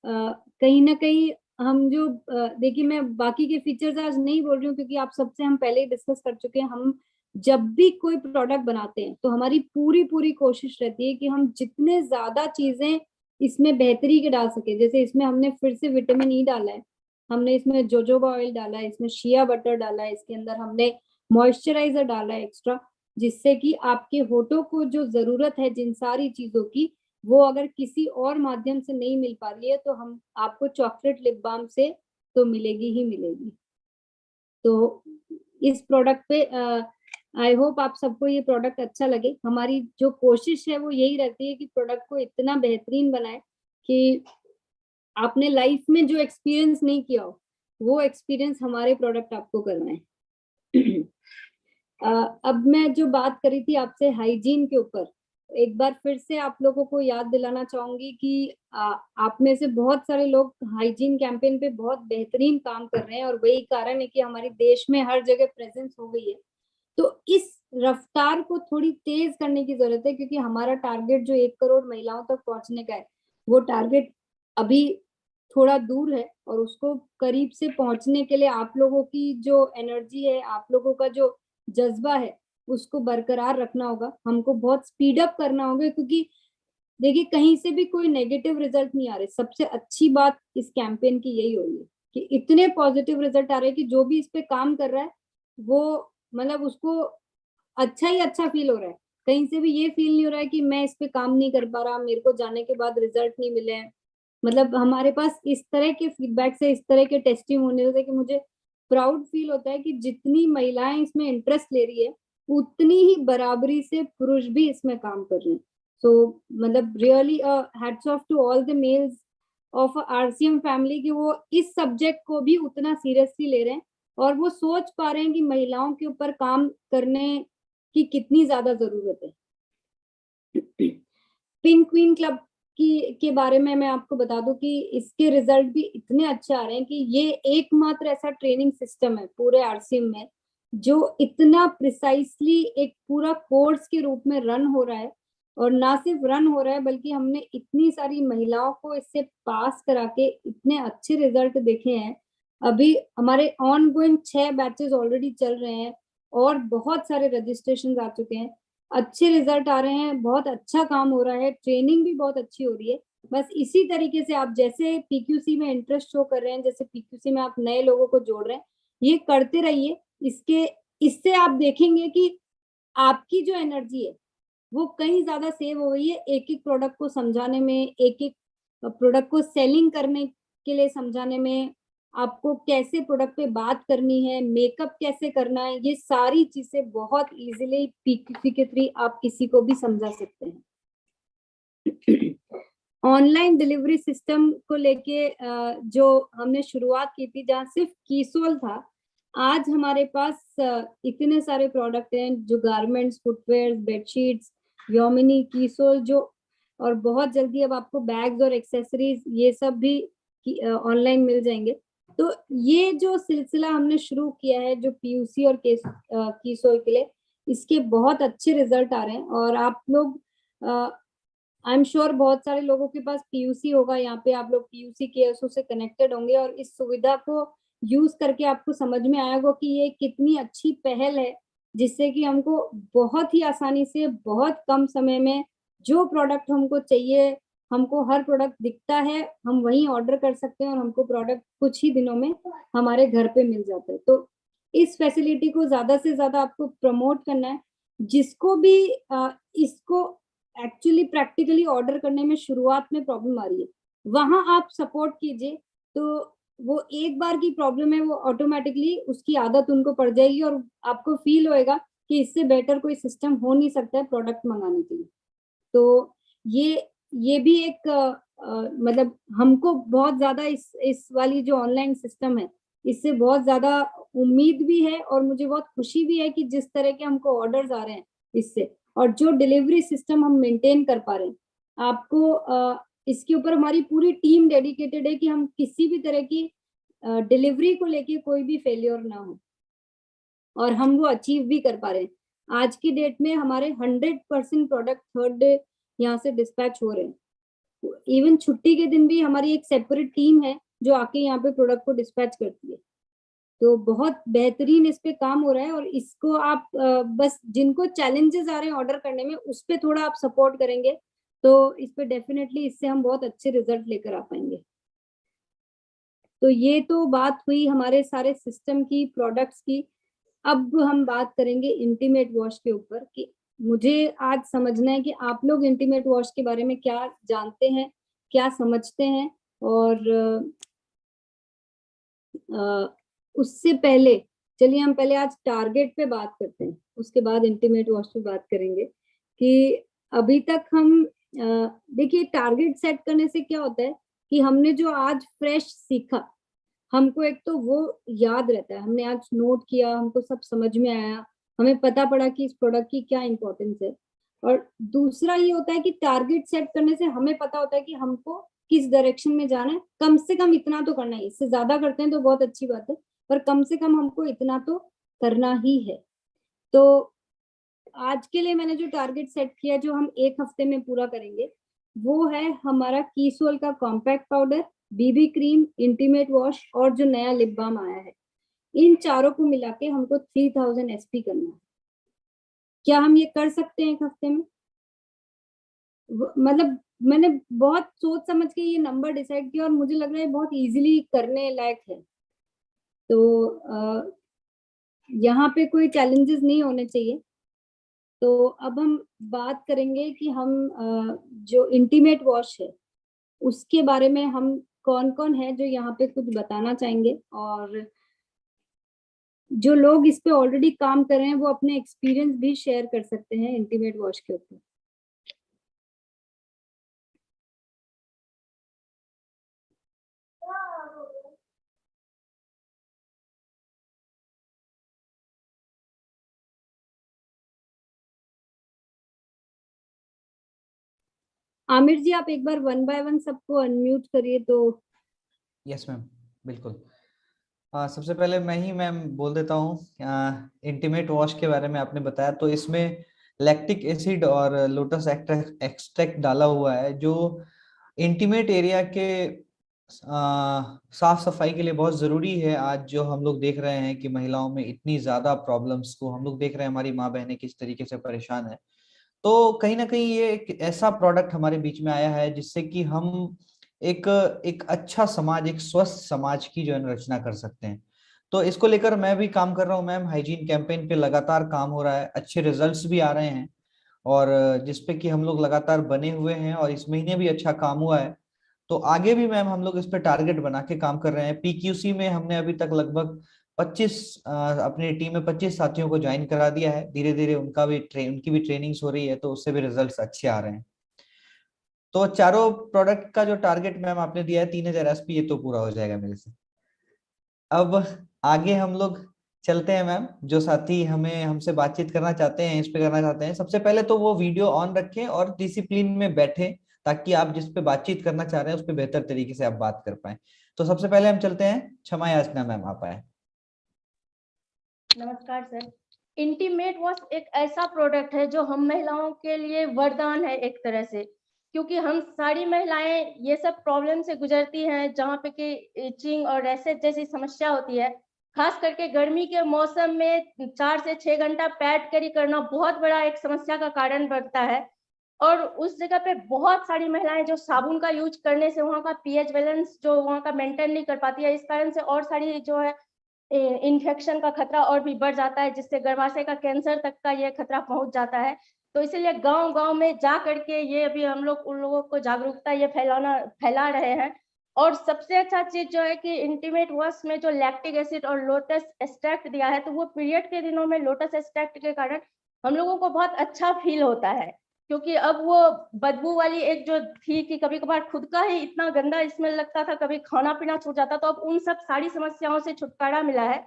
कहीं ना कहीं हम जो देखिए, मैं बाकी के फीचर्स आज नहीं बोल रही हूँ क्योंकि आप सबसे हम पहले ही डिस्कस कर चुके हैं। हम जब भी कोई प्रोडक्ट बनाते हैं तो हमारी पूरी पूरी कोशिश रहती है कि हम जितने ज्यादा चीजें इसमें बेहतरी के डाल सके। जैसे इसमें हमने फिर से विटामिन ई डाला है, हमने इसमें जोजोबा ऑयल डाला है, इसमें शिया बटर डाला है, इसके अंदर हमने मॉइस्चराइजर डाला है एक्स्ट्रा, जिससे कि आपके होठों को जो जरूरत है जिन सारी चीजों की, वो अगर किसी और माध्यम से नहीं मिल पा रही है तो हम आपको चॉकलेट लिप बाम से तो मिलेगी ही मिलेगी। तो इस प्रोडक्ट पे आई होप आप सबको ये प्रोडक्ट अच्छा लगे। हमारी जो कोशिश है वो यही रहती है कि प्रोडक्ट को इतना बेहतरीन बनाए कि आपने लाइफ में जो एक्सपीरियंस नहीं किया हो, वो एक्सपीरियंस हमारे प्रोडक्ट आपको करना है। अब मैं जो बात करी थी आपसे हाइजीन के ऊपर, एक बार फिर से आप लोगों को याद दिलाना चाहूंगी कि आप में से बहुत सारे लोग हाइजीन कैंपेन पे बहुत बेहतरीन काम कर रहे हैं, और वही कारण है कि हमारे देश में हर जगह प्रेजेंस हो गई है। तो इस रफ्तार को थोड़ी तेज करने की जरूरत है, क्योंकि हमारा टारगेट जो 1 करोड़ महिलाओं तक पहुंचने का है, वो टारगेट अभी थोड़ा दूर है, और उसको करीब से पहुंचने के लिए आप लोगों की जो एनर्जी है, आप लोगों का जो जज्बा है, उसको बरकरार रखना होगा। हमको बहुत स्पीड अप करना होगा, क्योंकि देखिए कहीं से भी कोई नेगेटिव रिजल्ट नहीं आ रहे। सबसे अच्छी बात इस कैंपेन की यही हो रही है कि इतने पॉजिटिव रिजल्ट आ रहे हैं कि जो भी इस पे काम कर रहा है वो मतलब उसको अच्छा ही अच्छा फील हो रहा है। कहीं से भी ये फील नहीं हो रहा है कि मैं इस पे काम नहीं कर पा रहा, मेरे को जाने के बाद रिजल्ट नहीं मिले हैं। मतलब हमारे पास इस तरह के फीडबैक से, इस तरह के टेस्टिमोनियल से कि मुझे प्राउड फील होता है कि जितनी महिलाएं इसमें इंटरेस्ट ले रही है, उतनी ही बराबरी से पुरुष भी इसमें काम कर रहे हैं। सो मतलब really hats off to all the males of RCM family कि वो इस सब्जेक्ट को भी उतना सीरियसली ले रहे हैं, और वो सोच पा रहे हैं कि महिलाओं के ऊपर काम करने की कितनी ज्यादा जरूरत है। पिंक क्वीन क्लब के बारे में मैं आपको बता दूं कि इसके रिजल्ट भी इतने अच्छे आ रहे हैं कि ये एकमात्र ऐसा ट्रेनिंग सिस्टम है पूरे आरसीएम में जो इतना प्रिसाइसली एक पूरा कोर्स के रूप में रन हो रहा है। और ना सिर्फ रन हो रहा है, बल्कि हमने इतनी सारी महिलाओं को इससे पास करा के इतने अच्छे रिजल्ट देखे हैं। अभी हमारे ऑन गोइंग 6 बैचेस ऑलरेडी चल रहे हैं, और बहुत सारे रजिस्ट्रेशन आ चुके हैं। अच्छे रिजल्ट आ रहे हैं, बहुत अच्छा काम हो रहा है, ट्रेनिंग भी बहुत अच्छी हो रही है। बस इसी तरीके से आप जैसे पीक्यूसी में इंटरेस्ट शो कर रहे हैं, जैसे पीक्यूसी में आप नए लोगों को जोड़ रहे हैं, ये करते रहिए। इससे आप देखेंगे कि आपकी जो एनर्जी है वो कहीं ज्यादा सेव हो गई है। एक एक प्रोडक्ट को समझाने में, एक एक प्रोडक्ट को सेलिंग करने के लिए समझाने में, आपको कैसे प्रोडक्ट पे बात करनी है, मेकअप कैसे करना है, ये सारी चीजें बहुत इजीली पीक्यूसी के थ्रू आप किसी को भी समझा सकते हैं। ऑनलाइन डिलीवरी सिस्टम को लेके जो हमने शुरुआत की थी, जहाँ सिर्फ कीसोल था, आज हमारे पास इतने सारे प्रोडक्ट हैं जो गारमेंट्स, फुटवेयर, बेडशीट्स, योमिनी, कीसोल जो, और बहुत जल्दी अब आपको बैग्स और एक्सेसरीज ये सब भी ऑनलाइन मिल जाएंगे। तो ये जो सिलसिला हमने शुरू किया है जो पीयूसी और कीसोल के लिए, इसके बहुत अच्छे रिजल्ट आ रहे हैं। और आप लोग आई एम श्योर बहुत सारे लोगों के पास पीयूसी होगा, यहाँ पे आप लोग पीयूसी केएसओ से कनेक्टेड होंगे, और इस सुविधा को यूज करके आपको समझ में आएगा कि ये कितनी अच्छी पहल है, जिससे कि हमको बहुत ही आसानी से बहुत कम समय में जो प्रोडक्ट हमको चाहिए, हमको हर प्रोडक्ट दिखता है, हम वहीं ऑर्डर कर सकते हैं, और हमको प्रोडक्ट कुछ ही दिनों में हमारे घर पे मिल जाता है। तो इस फैसिलिटी को ज्यादा से ज्यादा आपको प्रमोट करना है। जिसको भी इसको एक्चुअली प्रैक्टिकली ऑर्डर करने में शुरुआत में प्रॉब्लम आ रही है, वहां आप सपोर्ट कीजिए, तो वो एक बार की प्रॉब्लम है, वो ऑटोमेटिकली उसकी आदत उनको पड़ जाएगी, और आपको फील होएगा कि इससे बेटर कोई सिस्टम हो नहीं सकता है प्रोडक्ट मंगाने के लिए। तो ये भी एक मतलब हमको बहुत ज्यादा इस वाली जो ऑनलाइन सिस्टम है, इससे बहुत ज्यादा उम्मीद भी है, और मुझे बहुत खुशी भी है कि जिस तरह के हमको ऑर्डर्स आ रहे हैं इससे, और जो डिलीवरी सिस्टम हम मेंटेन कर पा रहे हैं, आपको इसके ऊपर हमारी पूरी टीम डेडिकेटेड है कि हम किसी भी तरह की डिलीवरी को लेके कोई भी फेलियर ना हो, और हम वो अचीव भी कर पा रहे हैं। आज की डेट में हमारे 100% प्रोडक्ट थर्ड डे यहाँ से डिस्पैच हो रहे हैं। इवन छुट्टी के दिन भी हमारी एक सेपरेट टीम है जो आके यहाँ पे प्रोडक्ट को डिस्पैच करती है। तो बहुत बेहतरीन इस पे काम हो रहा है, और इसको आप बस जिनको चैलेंजेस आ रहे हैं ऑर्डर करने में, उस पे थोड़ा आप सपोर्ट करेंगे तो इस पे डेफिनेटली इससे हम बहुत अच्छे रिजल्ट लेकर आ पाएंगे। तो ये तो बात हुई हमारे सारे सिस्टम की, प्रोडक्ट्स की। अब हम बात करेंगे इंटीमेट वॉश के ऊपर कि मुझे आज समझना है कि आप लोग इंटीमेट वॉश के बारे में क्या जानते हैं, क्या समझते हैं। और उससे पहले चलिए हम पहले आज टारगेट पे बात करते हैं, उसके बाद इंटीमेट वॉश पे बात करेंगे कि अभी तक हम देखिए टारगेट सेट करने से क्या होता है कि हमने जो आज फ्रेश सीखा, हमको एक तो वो याद रहता है, हमने आज नोट किया, हमको सब समझ में आया, हमें पता पड़ा कि इस प्रोडक्ट की क्या इंपॉर्टेंस है। और दूसरा ये होता है कि टारगेट सेट करने से हमें पता होता है कि हमको किस डायरेक्शन में जाना है, कम से कम इतना तो करना है। इससे ज्यादा करते हैं तो बहुत अच्छी बात है, पर कम से कम हमको इतना तो करना ही है। तो आज के लिए मैंने जो टारगेट सेट किया, जो हम 1 हफ्ते में पूरा करेंगे, वो है हमारा कीसोल का compact powder, BB cream, intimate wash और जो नया लिप बाम आया है, इन चारों को मिला के हमको 3000 एसपी करना है। क्या हम ये कर सकते हैं 1 हफ्ते में? मतलब मैंने बहुत सोच समझ के ये नंबर डिसाइड किया और मुझे लग रहा है बहुत इजीली करने लायक है। तो यहाँ पे कोई चैलेंजेस नहीं होने चाहिए। तो अब हम बात करेंगे कि हम जो इंटीमेट वॉश है उसके बारे में हम कौन कौन है जो यहाँ पे कुछ बताना चाहेंगे, और जो लोग इस पे ऑलरेडी काम कर रहे हैं वो अपने एक्सपीरियंस भी शेयर कर सकते हैं इंटीमेट वॉश के ऊपर। आमिर जी, आप एक बार 1 बाय 1 सबको अनम्यूट करिए तो। यस मैम, बिल्कुल। सबसे पहले मैं ही मैम बोल देता हूँ। इंटीमेट वॉश के बारे में आपने बताया, तो इसमें लैक्टिक एसिड और लोटस एक्सट्रैक्ट डाला हुआ है, जो इंटीमेट एरिया के साफ सफाई के लिए बहुत जरूरी है। आज जो हम लोग देख रहे हैं कि महिलाओं में इतनी ज्यादा प्रॉब्लम्स को हम लोग देख रहे हैं, हमारी माँ बहनें किस तरीके से परेशान है। तो कहीं ना कहीं ये एक ऐसा प्रोडक्ट हमारे बीच में आया है जिससे कि हम एक एक अच्छा समाज, एक स्वस्थ समाज की जो है रचना कर सकते हैं। तो इसको लेकर मैं भी काम कर रहा हूँ मैम। हाइजीन कैंपेन पे लगातार काम हो रहा है, अच्छे रिजल्ट्स भी आ रहे हैं, और जिसपे कि हम लोग लगातार बने हुए हैं, और इस महीने भी अच्छा काम हुआ है। तो आगे भी मैम हम लोग इस पे टारगेट बना के काम कर रहे हैं। पीक्यूसी में हमने अभी तक लगभग 25 अपनी टीम में 25 साथियों को ज्वाइन करा दिया है। धीरे धीरे उनकी भी ट्रेनिंग्स हो रही है, तो उससे भी रिजल्ट्स अच्छे आ रहे हैं। तो चारों प्रोडक्ट का जो टारगेट मैम आपने दिया है 3000 एसपी, ये तो पूरा हो जाएगा मेरे से। अब आगे हम लोग चलते हैं मैम। जो साथी हमें हमसे बातचीत करना चाहते हैं, इस पे करना चाहते हैं, सबसे पहले तो वो वीडियो ऑन रखें और डिसिप्लिन में बैठे, ताकि आप जिस पे बातचीत करना चाह रहे हैं उस पे बेहतर तरीके से आप बात कर पाए। तो सबसे पहले हम चलते हैं, क्षमा याचना मैम आप आए। नमस्कार सर। इंटीमेट वॉश एक ऐसा प्रोडक्ट है जो हम महिलाओं के लिए वरदान है एक तरह से, क्योंकि हम सारी महिलाएं ये सब प्रॉब्लम से गुजरती हैं, जहाँ पे कि इचिंग और रैशेज जैसी समस्या होती है। खास करके गर्मी के मौसम में 4 से 6 घंटा पैड कैरी करना बहुत बड़ा एक समस्या का कारण बनता है। और उस जगह पे बहुत सारी महिलाएं जो साबुन का यूज करने से वहाँ का पीएच बैलेंस जो वहाँ का मेंटेन नहीं कर पाती है, इस कारण से और सारी जो है इन्फेक्शन का खतरा और भी बढ़ जाता है, जिससे गर्भाशय का कैंसर तक का ये खतरा पहुंच जाता है। तो इसीलिए गांव गांव में जा करके ये अभी हम लोग उन लोगों को जागरूकता ये फैला रहे हैं। और सबसे अच्छा चीज जो है कि इंटीमेट वॉश में जो लैक्टिक एसिड और लोटस एक्सट्रैक्ट दिया है, तो वो पीरियड के दिनों में लोटस एक्सट्रैक्ट के कारण हम लोगों को बहुत अच्छा फील होता है। क्योंकि अब वो बदबू वाली एक जो थी कि कभी कभार खुद का ही इतना गंदा स्मेल लगता था, कभी खाना पीना छूट जाता, तो अब उन सब सारी समस्याओं से छुटकारा मिला है।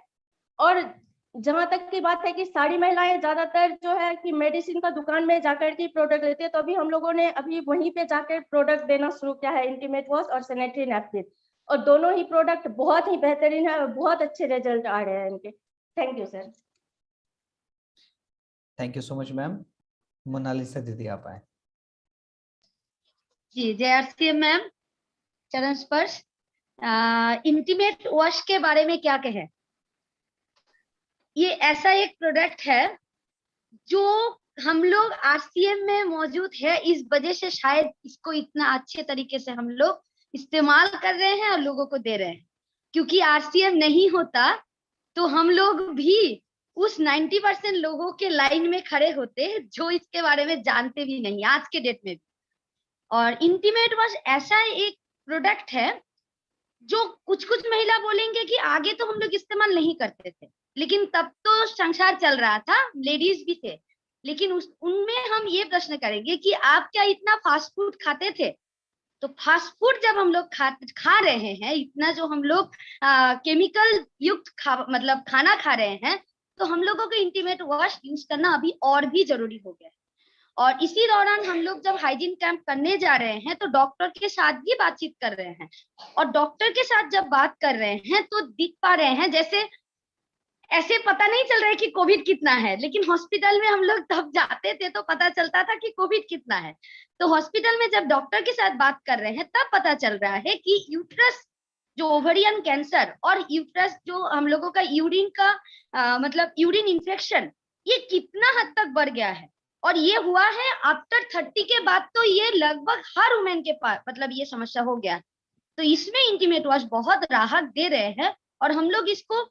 और जहां तक की बात है कि सारी महिलाएं ज्यादातर जो है कि मेडिसिन का दुकान में जाकर के प्रोडक्ट लेती है, तो अभी हम लोगों ने अभी वहीं पे जाकर प्रोडक्ट देना शुरू किया है, इंटीमेट वॉश और सैनिटरी नैपकिन। और दोनों ही प्रोडक्ट बहुत ही बेहतरीन है और बहुत अच्छे रिजल्ट आ रहे हैं इनके। Thank you sir. Thank you so much ma'am. Monalisa दीदी आप आए। जी, जय आरसीएम मैम। चरण स्पर्श। इंटीमेट वॉश के बारे में क्या कहें। ये ऐसा एक प्रोडक्ट है जो हम लोग आरसीएम में मौजूद है, इस वजह से शायद इसको इतना अच्छे तरीके से हम लोग इस्तेमाल कर रहे हैं और लोगों को दे रहे हैं। क्योंकि आरसीएम नहीं होता तो हम लोग भी उस 90% लोगों के लाइन में खड़े होते जो इसके बारे में जानते भी नहीं आज के डेट में भी। और इंटीमेट वॉश ऐसा एक प्रोडक्ट है जो कुछ कुछ महिला बोलेंगे कि आगे तो हम लोग इस्तेमाल नहीं करते थे, लेकिन तब तो संसार चल रहा था, लेडीज भी थे। लेकिन उनमें हम ये प्रश्न करेंगे कि आप क्या इतना फास्ट फूड खाते थे? तो फास्ट फूड जब हम लोग खा रहे हैं, इतना जो हम लोग केमिकल युक्त मतलब खाना खा रहे हैं, तो हम लोगों को इंटीमेट वॉश यूज करना अभी और भी जरूरी हो गया है। और इसी दौरान हम लोग जब हाइजीन कैंप करने जा रहे हैं तो डॉक्टर के साथ भी बातचीत कर रहे हैं, और डॉक्टर के साथ जब बात कर रहे हैं तो दिख पा रहे हैं, जैसे ऐसे पता नहीं चल रहा है कि कोविड कितना है, लेकिन हॉस्पिटल में हम लोग तब जाते थे तो पता चलता था कि कोविड कितना है। तो हॉस्पिटल में जब डॉक्टर के साथ बात कर रहे हैं तब पता चल रहा है कि यूट्रस जो ओवरियन कैंसर और यूट्रस जो हम लोगों का यूरिन का मतलब यूरिन इन्फेक्शन, ये कितना हद तक बढ़ गया है। और ये हुआ है आफ्टर 30 के बाद, तो ये लगभग हर वुमेन के पास मतलब ये समस्या हो गया। तो इसमें इंटीमेट वॉश बहुत राहत दे रहे हैं, और हम लोग इसको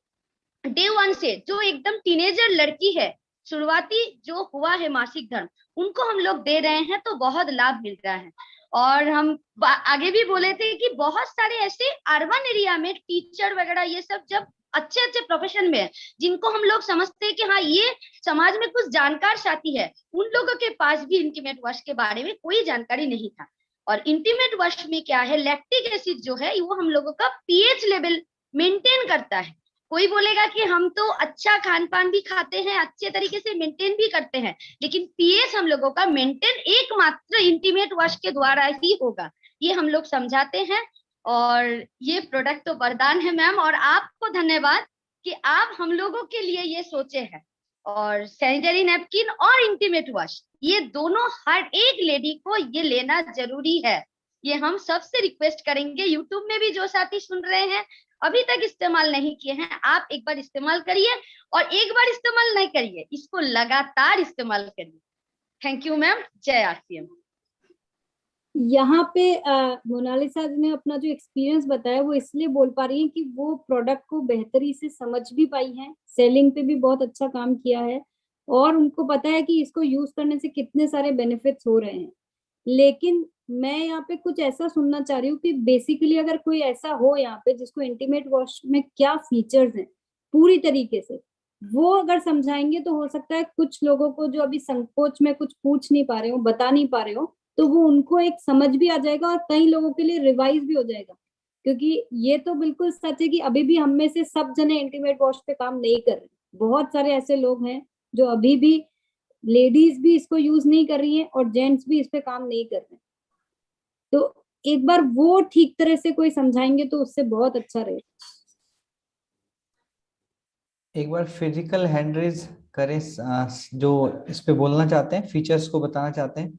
डे 1 से, जो एकदम टीनेजर लड़की है, शुरुआती जो हुआ है मासिक धर्म, उनको हम लोग दे रहे हैं, तो बहुत लाभ मिल रहा है। और हम आगे भी बोले थे कि बहुत सारे ऐसे अर्बन एरिया में टीचर वगैरह ये सब जब अच्छे अच्छे प्रोफेशन में है, जिनको हम लोग समझते हैं कि हाँ ये समाज में कुछ जानकार साथी है, उन लोगों के पास भी इंटीमेट वॉश के बारे में कोई जानकारी नहीं था। और इंटीमेट वॉश में क्या है, लैक्टिक एसिड जो है वो हम लोगों का पीएच लेवल मेंटेन करता है। कोई बोलेगा कि हम तो अच्छा खान पान भी खाते हैं, अच्छे तरीके से मेंटेन भी करते हैं, लेकिन पीएच हम लोगों का मेंटेन एकमात्र इंटीमेट वॉश के द्वारा ही होगा, ये हम लोग समझाते हैं। और ये प्रोडक्ट तो वरदान है मैम, और आपको धन्यवाद कि आप हम लोगों के लिए ये सोचे हैं। और सैनिटरी नैपकिन और इंटीमेट वॉश, ये दोनों हर एक लेडी को ये लेना जरूरी है। ये हम सबसे रिक्वेस्ट करेंगे, यूट्यूब में भी जो साथी सुन रहे हैं अभी तक इस्तेमाल नहीं किए हैं, आप एक बार इस्तेमाल करिए, और एक बार इस्तेमाल नहीं करिए, इसको लगातार इस्तेमाल करिए। थैंक यू मैम, जय आरसीएम। यहाँ पे मोनालिसा जी ने अपना जो एक्सपीरियंस बताया वो इसलिए बोल पा रही है कि वो प्रोडक्ट को बेहतरी से समझ भी पाई है, सेलिंग पे भी बहुत अच्छा काम किया है, और उनको पता है कि इसको यूज करने से कितने सारे बेनिफिट्स हो रहे हैं। लेकिन मैं यहाँ पे कुछ ऐसा सुनना चाह रही हूँ कि बेसिकली अगर कोई ऐसा हो यहाँ पे जिसको इंटीमेट वॉश में क्या फीचर्स हैं पूरी तरीके से, वो अगर समझाएंगे तो हो सकता है कुछ लोगों को जो अभी संकोच में कुछ पूछ नहीं पा रहे हो, बता नहीं पा रहे हो, तो वो उनको एक समझ भी आ जाएगा, और कई लोगों के लिए रिवाइज भी हो जाएगा। क्योंकि ये तो बिल्कुल सच है कि अभी भी हम में से सब जने इंटीमेट वॉश पे काम नहीं कर रहे, बहुत सारे ऐसे लोग हैं जो अभी भी, लेडीज भी इसको यूज नहीं कर रही हैं और जेंट्स भी इस पे काम नहीं कर रहे। तो एक बार वो ठीक तरह से कोई समझाएंगे तो उससे बहुत अच्छा रहेगा। एक बार फिजिकल हैंड रेज करें, जो इस पे बोलना चाहते हैं, फीचर्स को बताना चाहते हैं।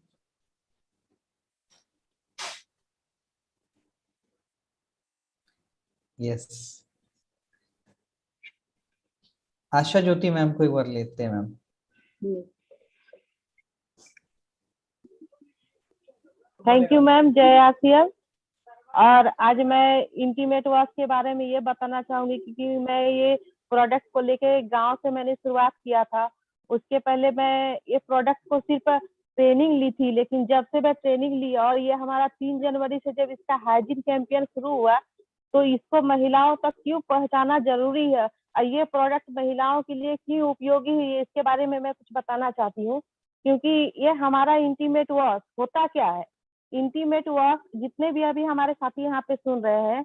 यस, आशा ज्योति मैम को एक बार लेते हैं मैम। थैंक यू मैम, जय आरसीएम। और आज मैं इंटीमेट वॉश के बारे में ये बताना चाहूंगी, क्योंकि मैं ये प्रोडक्ट को लेके गांव से मैंने शुरुआत किया था। उसके पहले मैं ये प्रोडक्ट को सिर्फ ट्रेनिंग ली थी, लेकिन जब से मैं ट्रेनिंग ली और ये हमारा 3 जनवरी से जब इसका हाइजीन कैंपेन शुरू हुआ, तो इसको महिलाओं तक क्यों पहुंचाना जरूरी है और ये प्रोडक्ट महिलाओं के लिए क्यों उपयोगी है, इसके बारे में मैं कुछ बताना चाहती हूँ। क्योंकि ये हमारा इंटीमेट वॉश होता क्या है, इंटीमेट वॉश जितने भी अभी हमारे साथी यहाँ पे सुन रहे हैं,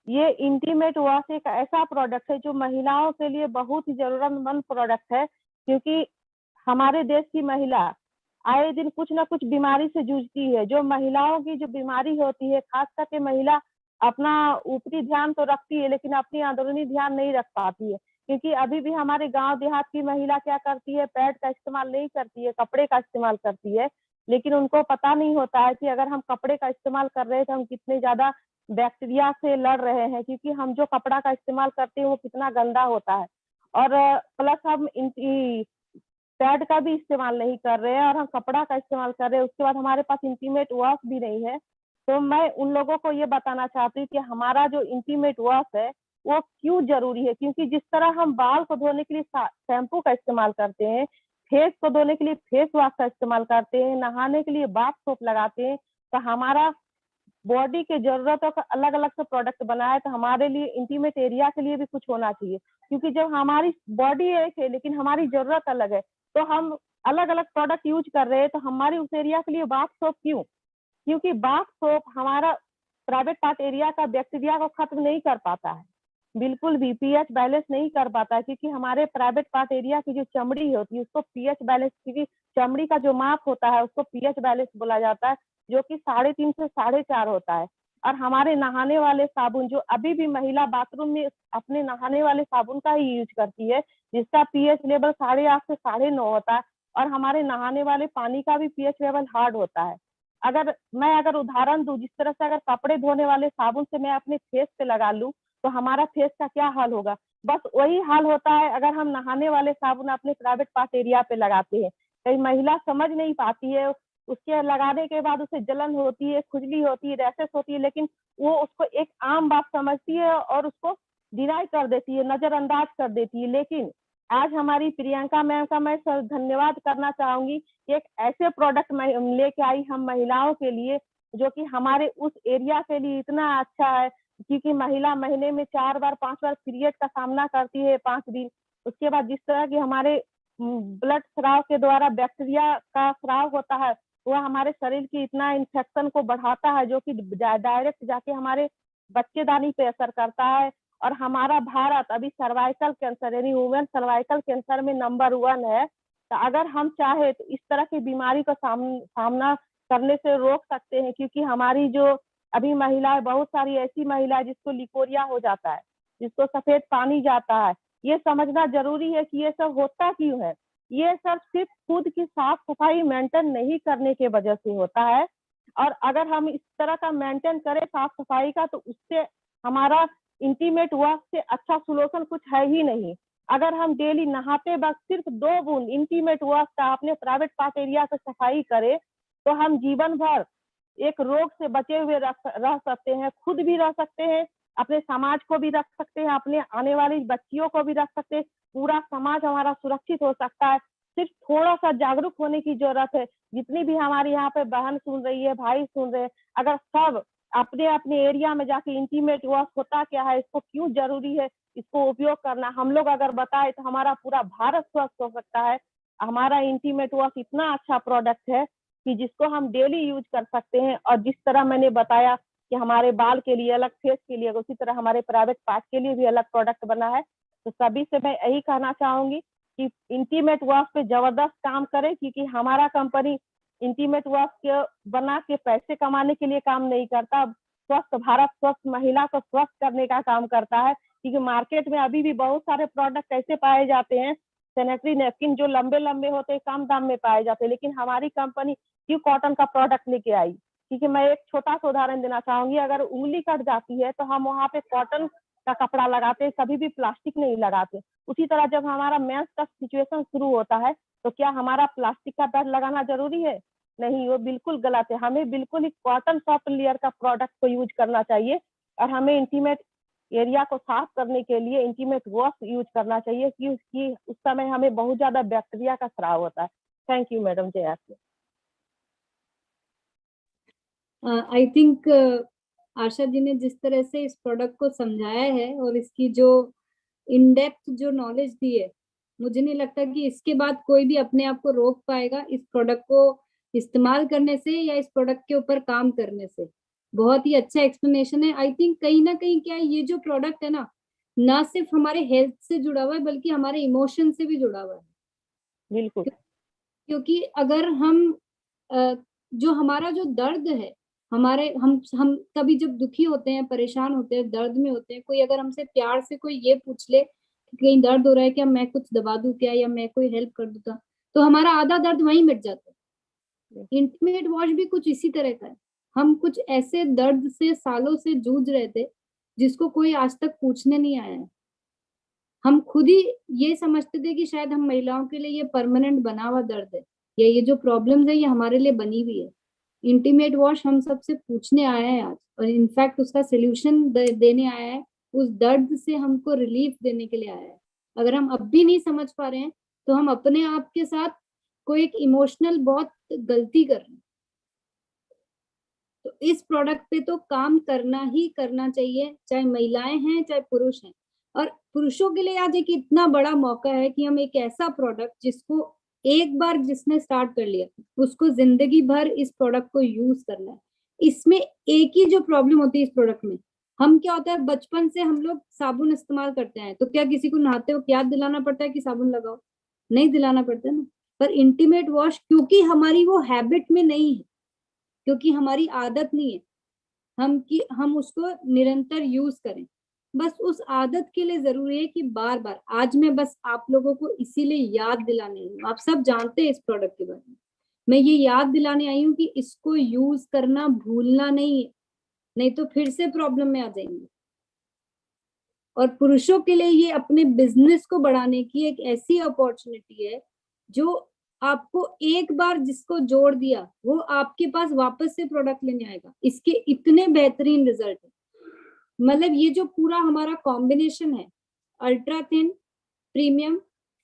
ये इंटीमेट वॉश एक ऐसा प्रोडक्ट है जो महिलाओं के लिए बहुत ही जरूरतमंद प्रोडक्ट है। क्योंकि हमारे देश की महिला आए दिन कुछ ना कुछ बीमारी से जूझती है। जो महिलाओं की जो बीमारी होती है, खास करके महिला अपना ऊपरी ध्यान तो रखती है लेकिन अपनी अंदरूनी ध्यान नहीं रख पाती है। क्योंकि अभी भी हमारे गांव देहात की महिला क्या करती है, पैड का इस्तेमाल नहीं करती है, कपड़े का इस्तेमाल करती है। लेकिन उनको पता नहीं होता है कि अगर हम कपड़े का इस्तेमाल कर रहे हैं तो हम कितने ज्यादा बैक्टीरिया से लड़ रहे हैं, क्योंकि हम जो कपड़ा का इस्तेमाल करते हैं वो कितना गंदा होता है। और प्लस हम पैड का भी इस्तेमाल नहीं कर रहे हैं और हम कपड़ा का इस्तेमाल कर रहे हैं, उसके बाद हमारे पास इंटीमेट वॉश भी नहीं है। तो मैं उन लोगों को ये बताना चाहती हूँ कि हमारा जो इंटीमेट वॉश है वो क्यों जरूरी है। क्योंकि जिस तरह हम बाल को धोने के लिए शैम्पू का इस्तेमाल करते हैं, फेस को धोने के लिए फेस वॉश का इस्तेमाल करते हैं, नहाने के लिए बाथ सोप लगाते हैं, तो हमारा बॉडी के जरूरतों का अलग अलग से प्रोडक्ट बनाए, तो हमारे लिए इंटीमेट एरिया के लिए भी कुछ होना चाहिए। क्योंकि जब हमारी बॉडी एक है लेकिन हमारी जरूरत अलग है, तो हम अलग अलग प्रोडक्ट यूज कर रहे हैं, तो हमारी उस एरिया के लिए बाथ सोप क्यों। क्योंकि बाथ सोप हमारा प्राइवेट पार्ट एरिया का बैक्टीरिया को खत्म नहीं कर पाता है, बिल्कुल भी पीएच बैलेंस नहीं कर पाता है, क्योंकि हमारे प्राइवेट पार्ट एरिया की जो चमड़ी होती है उसको पीएच बैलेंस, क्योंकि चमड़ी का जो माप होता है उसको पीएच बैलेंस बोला जाता है, जो कि 3.5 से 4.5 होता है। और हमारे नहाने वाले साबुन, जो अभी भी महिला बाथरूम में अपने नहाने वाले साबुन का ही यूज करती है, जिसका पीएच लेवल 8.5 से 9.5 होता है, और हमारे नहाने वाले पानी का भी पीएच लेवल हार्ड होता है। अगर उदाहरण दूं, जिस तरह से अगर कपड़े धोने वाले साबुन से मैं अपने फेस पे लगा लूं तो हमारा फेस का क्या हाल होगा, बस वही हाल होता है अगर हम नहाने वाले साबुन अपने प्राइवेट पार्ट एरिया पे लगाते हैं। कई महिला समझ नहीं पाती है, उसके लगाने के बाद उसे जलन होती है, खुजली होती है, रैशेस होती है, लेकिन वो उसको एक आम बात समझती है और उसको डिनाई कर देती है, नजरअंदाज कर देती है। लेकिन आज हमारी प्रियंका मैम का मैं धन्यवाद करना चाहूंगी कि एक ऐसे प्रोडक्ट लेके आई हम महिलाओं के लिए, जो कि हमारे उस एरिया के लिए इतना अच्छा है, क्योंकि महिला महीने में 4 बार 5 बार पीरियड का सामना करती है 5 दिन। उसके बाद जिस तरह की हमारे ब्लड स्राव के द्वारा बैक्टीरिया का स्राव होता है, वह हमारे शरीर की इतना इन्फेक्शन को बढ़ाता है, जो कि डायरेक्ट जाके हमारे बच्चेदानी पे असर करता है। और हमारा भारत अभी सर्वाइकल कैंसर यानी वुमेन सर्वाइकल कैंसर में नंबर 1 है। तो अगर हम चाहे तो इस तरह की बीमारी का सामना करने से रोक सकते हैं, क्योंकि हमारी जो अभी महिलाएं, बहुत सारी ऐसी महिलाएं जिसको लिकोरिया हो जाता है, जिसको सफेद पानी जाता है, ये समझना जरूरी है कि ये सब होता क्यों है। ये सब सिर्फ खुद की साफ सफाई मेंटेन नहीं करने के वजह से होता है। और अगर हम इस तरह का मेंटेन करें साफ सफाई का, तो उससे हमारा इंटीमेट वॉश से अच्छा सोल्यूशन कुछ है ही नहीं। अगर हम डेली नहाते वक्त सिर्फ 2 बूंद इंटीमेट वॉश का अपने प्राइवेट पार्ट एरिया से सफाई करें, तो हम जीवन भर एक रोग से बचे हुए रह सकते हैं, खुद भी रह सकते हैं, अपने समाज को भी रख सकते हैं, अपने आने वाली बच्चियों को भी रख सकते हैं, पूरा समाज हमारा सुरक्षित हो सकता है। सिर्फ थोड़ा सा जागरूक होने की जरूरत है। जितनी भी हमारी यहाँ पे बहन सुन रही है, भाई सुन रहे हैं, अगर सब अपने अपने एरिया में जाके इंटीमेट वॉश होता क्या है, इसको क्यों जरूरी है, इसको उपयोग करना हम लोग अगर बताए, तो हमारा पूरा भारत स्वस्थ हो सकता है। हमारा इंटीमेट वॉश इतना अच्छा प्रोडक्ट है कि जिसको हम डेली यूज कर सकते हैं। और जिस तरह मैंने बताया कि हमारे बाल के लिए अलग, फेस के लिए, उसी तरह हमारे प्राइवेट पार्ट के लिए भी अलग प्रोडक्ट बना है। तो सभी से मैं यही कहना चाहूंगी कि इंटीमेट वॉश पे जबरदस्त काम करें, क्योंकि हमारा कंपनी इंटीमेट वॉश के बना के पैसे कमाने के लिए काम नहीं करता, स्वस्थ भारत, स्वस्थ महिला को स्वस्थ करने का काम करता है। क्योंकि मार्केट में अभी भी बहुत सारे प्रोडक्ट ऐसे पाए जाते हैं, सैनिटरी नैपकिन जो लंबे लंबे होते हैं, कम दाम में पाए जाते हैं, लेकिन हमारी कंपनी क्यों कॉटन का प्रोडक्ट लेके आई। क्योंकि मैं एक छोटा सा उदाहरण देना चाहूंगी, अगर उंगली कट जाती है तो हम वहाँ पे कॉटन का कपड़ा लगाते हैं, कभी भी प्लास्टिक नहीं लगाते। उसी तरह जब हमारा मेंस का सिचुएशन शुरू होता है, तो क्या हमारा प्लास्टिक का पैड लगाना जरूरी है? नहीं, वो बिल्कुल गलत है। हमें बिल्कुल ही कॉटन सॉफ्ट लेयर का प्रोडक्ट को यूज करना चाहिए, और हमें इंटीमेट एरिया को साफ करने के लिए इंटीमेट वॉश यूज करना चाहिए, क्योंकि उस समय हमें बहुत ज्यादा बैक्टीरिया का स्राव होता है। Thank you madam Jaya. I think Asha ji ने जिस तरह से इस प्रोडक्ट को समझाया है और इसकी जो इन डेप्थ जो नॉलेज दी है, मुझे नहीं लगता कि इसके बाद कोई भी अपने आप को रोक पाएगा इस प्रोडक्ट को इस्तेमाल करने से या इस प्रोडक्ट के ऊपर काम करने से। बहुत ही अच्छा एक्सप्लेनेशन है। आई थिंक कहीं ना कहीं क्या है, ये जो प्रोडक्ट है ना सिर्फ हमारे हेल्थ से जुड़ा हुआ है, बल्कि हमारे इमोशन से भी जुड़ा हुआ है। बिल्कुल, क्योंकि अगर हम जो हमारा जो दर्द है, हमारे हम कभी जब दुखी होते हैं, परेशान होते हैं, दर्द में होते हैं, कोई अगर हमसे प्यार से कोई ये पूछ ले कि कहीं दर्द हो रहा है क्या, मैं कुछ दबा दूं क्या, या मैं कोई हेल्प कर दूं, तो हमारा आधा दर्द वहीं मिट जाता है। इंटीमेट वॉश भी कुछ इसी तरह का है। हम कुछ ऐसे दर्द से सालों से जूझ रहे थे जिसको कोई आज तक पूछने नहीं आया है। हम खुद ही ये समझते थे कि शायद हम महिलाओं के लिए ये परमानेंट बना हुआ दर्द है, या ये जो प्रॉब्लम्स है ये हमारे लिए बनी हुई है। इंटीमेट वॉश हम सबसे पूछने आया है आज, और इनफैक्ट उसका सोल्यूशन देने आया है, उस दर्द से हमको रिलीफ देने के लिए आया है। अगर हम अब भी नहीं समझ पा रहे हैं, तो हम अपने आप के साथ कोई एक इमोशनल बहुत गलती कर रहे हैं। तो इस प्रोडक्ट पे तो काम करना ही करना चाहिए, चाहे महिलाएं हैं चाहे पुरुष हैं। और पुरुषों के लिए आज एक इतना बड़ा मौका है कि हम एक ऐसा प्रोडक्ट जिसको एक बार जिसने स्टार्ट कर लिया, उसको जिंदगी भर इस प्रोडक्ट को यूज करना है। इसमें एक ही जो प्रॉब्लम होती है इस प्रोडक्ट में, हम क्या होता है बचपन से हम लोग साबुन इस्तेमाल करते हैं, तो क्या किसी को नहाते वक्त याद दिलाना पड़ता है कि साबुन लगाओ? नहीं दिलाना पड़ता ना। पर इंटीमेट वॉश क्योंकि हमारी वो हैबिट में नहीं है, क्योंकि हमारी आदत नहीं है हम उसको निरंतर यूज करें, बस उस आदत के लिए जरूरी है कि बार बार, आज मैं बस आप लोगों को इसीलिए याद दिलाने आई हूँ, आप सब जानते हैं इस प्रोडक्ट के बारे में, मैं ये याद दिलाने आई हूँ कि इसको यूज करना भूलना नहीं है, नहीं तो फिर से प्रॉब्लम में आ जाएंगे। और पुरुषों के लिए ये अपने बिजनेस को बढ़ाने की एक ऐसी अपॉर्चुनिटी है जो आपको एक बार जिसको जोड़ दिया वो आपके पास वापस से प्रोडक्ट लेने आएगा। इसके इतने बेहतरीन रिजल्ट है, मतलब ये जो पूरा हमारा कॉम्बिनेशन है, ultra thin, premium,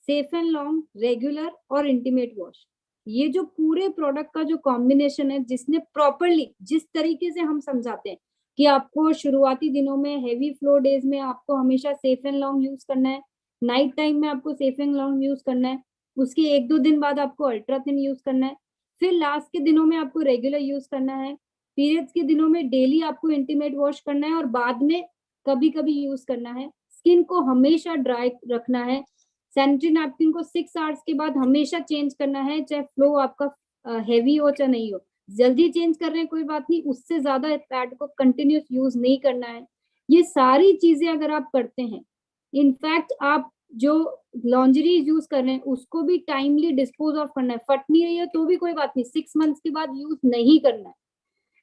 safe and long, regular और इंटीमेट वॉश, ये जो पूरे प्रोडक्ट का जो कॉम्बिनेशन है, जिसने प्रॉपरली जिस तरीके से हम समझाते हैं कि आपको शुरुआती दिनों में हेवी फ्लो डेज में आपको हमेशा सेफ एंड लॉन्ग यूज करना है, नाइट टाइम में आपको सेफ एंड लॉन्ग यूज करना है, उसके 1-2 दिन बाद आपको अल्ट्रा थिन यूज करना है, फिर लास्ट के दिनों में आपको रेगुलर यूज करना है, पीरियड्स के दिनों में डेली आपको इंटीमेट वॉश करना है और बाद में कभी कभी यूज करना है, स्किन को हमेशा ड्राई रखना है, सैनिटरी नैपकिन को 6 आवर्स के बाद हमेशा चेंज करना है, चाहे फ्लो आपका हैवी हो चाहे नहीं हो, जल्दी चेंज कर रहे हैं कोई बात नहीं, उससे ज्यादा पैड को कंटिन्यूस यूज नहीं करना है। ये सारी चीजें अगर आप करते हैं, इनफैक्ट आप जो लॉन्जरी यूज कर रहे हैं उसको भी टाइमली डिस्पोज ऑफ करना है, फट नहीं रही है तो भी कोई बात नहीं, 6 मंथ्स के बाद यूज नहीं करना है।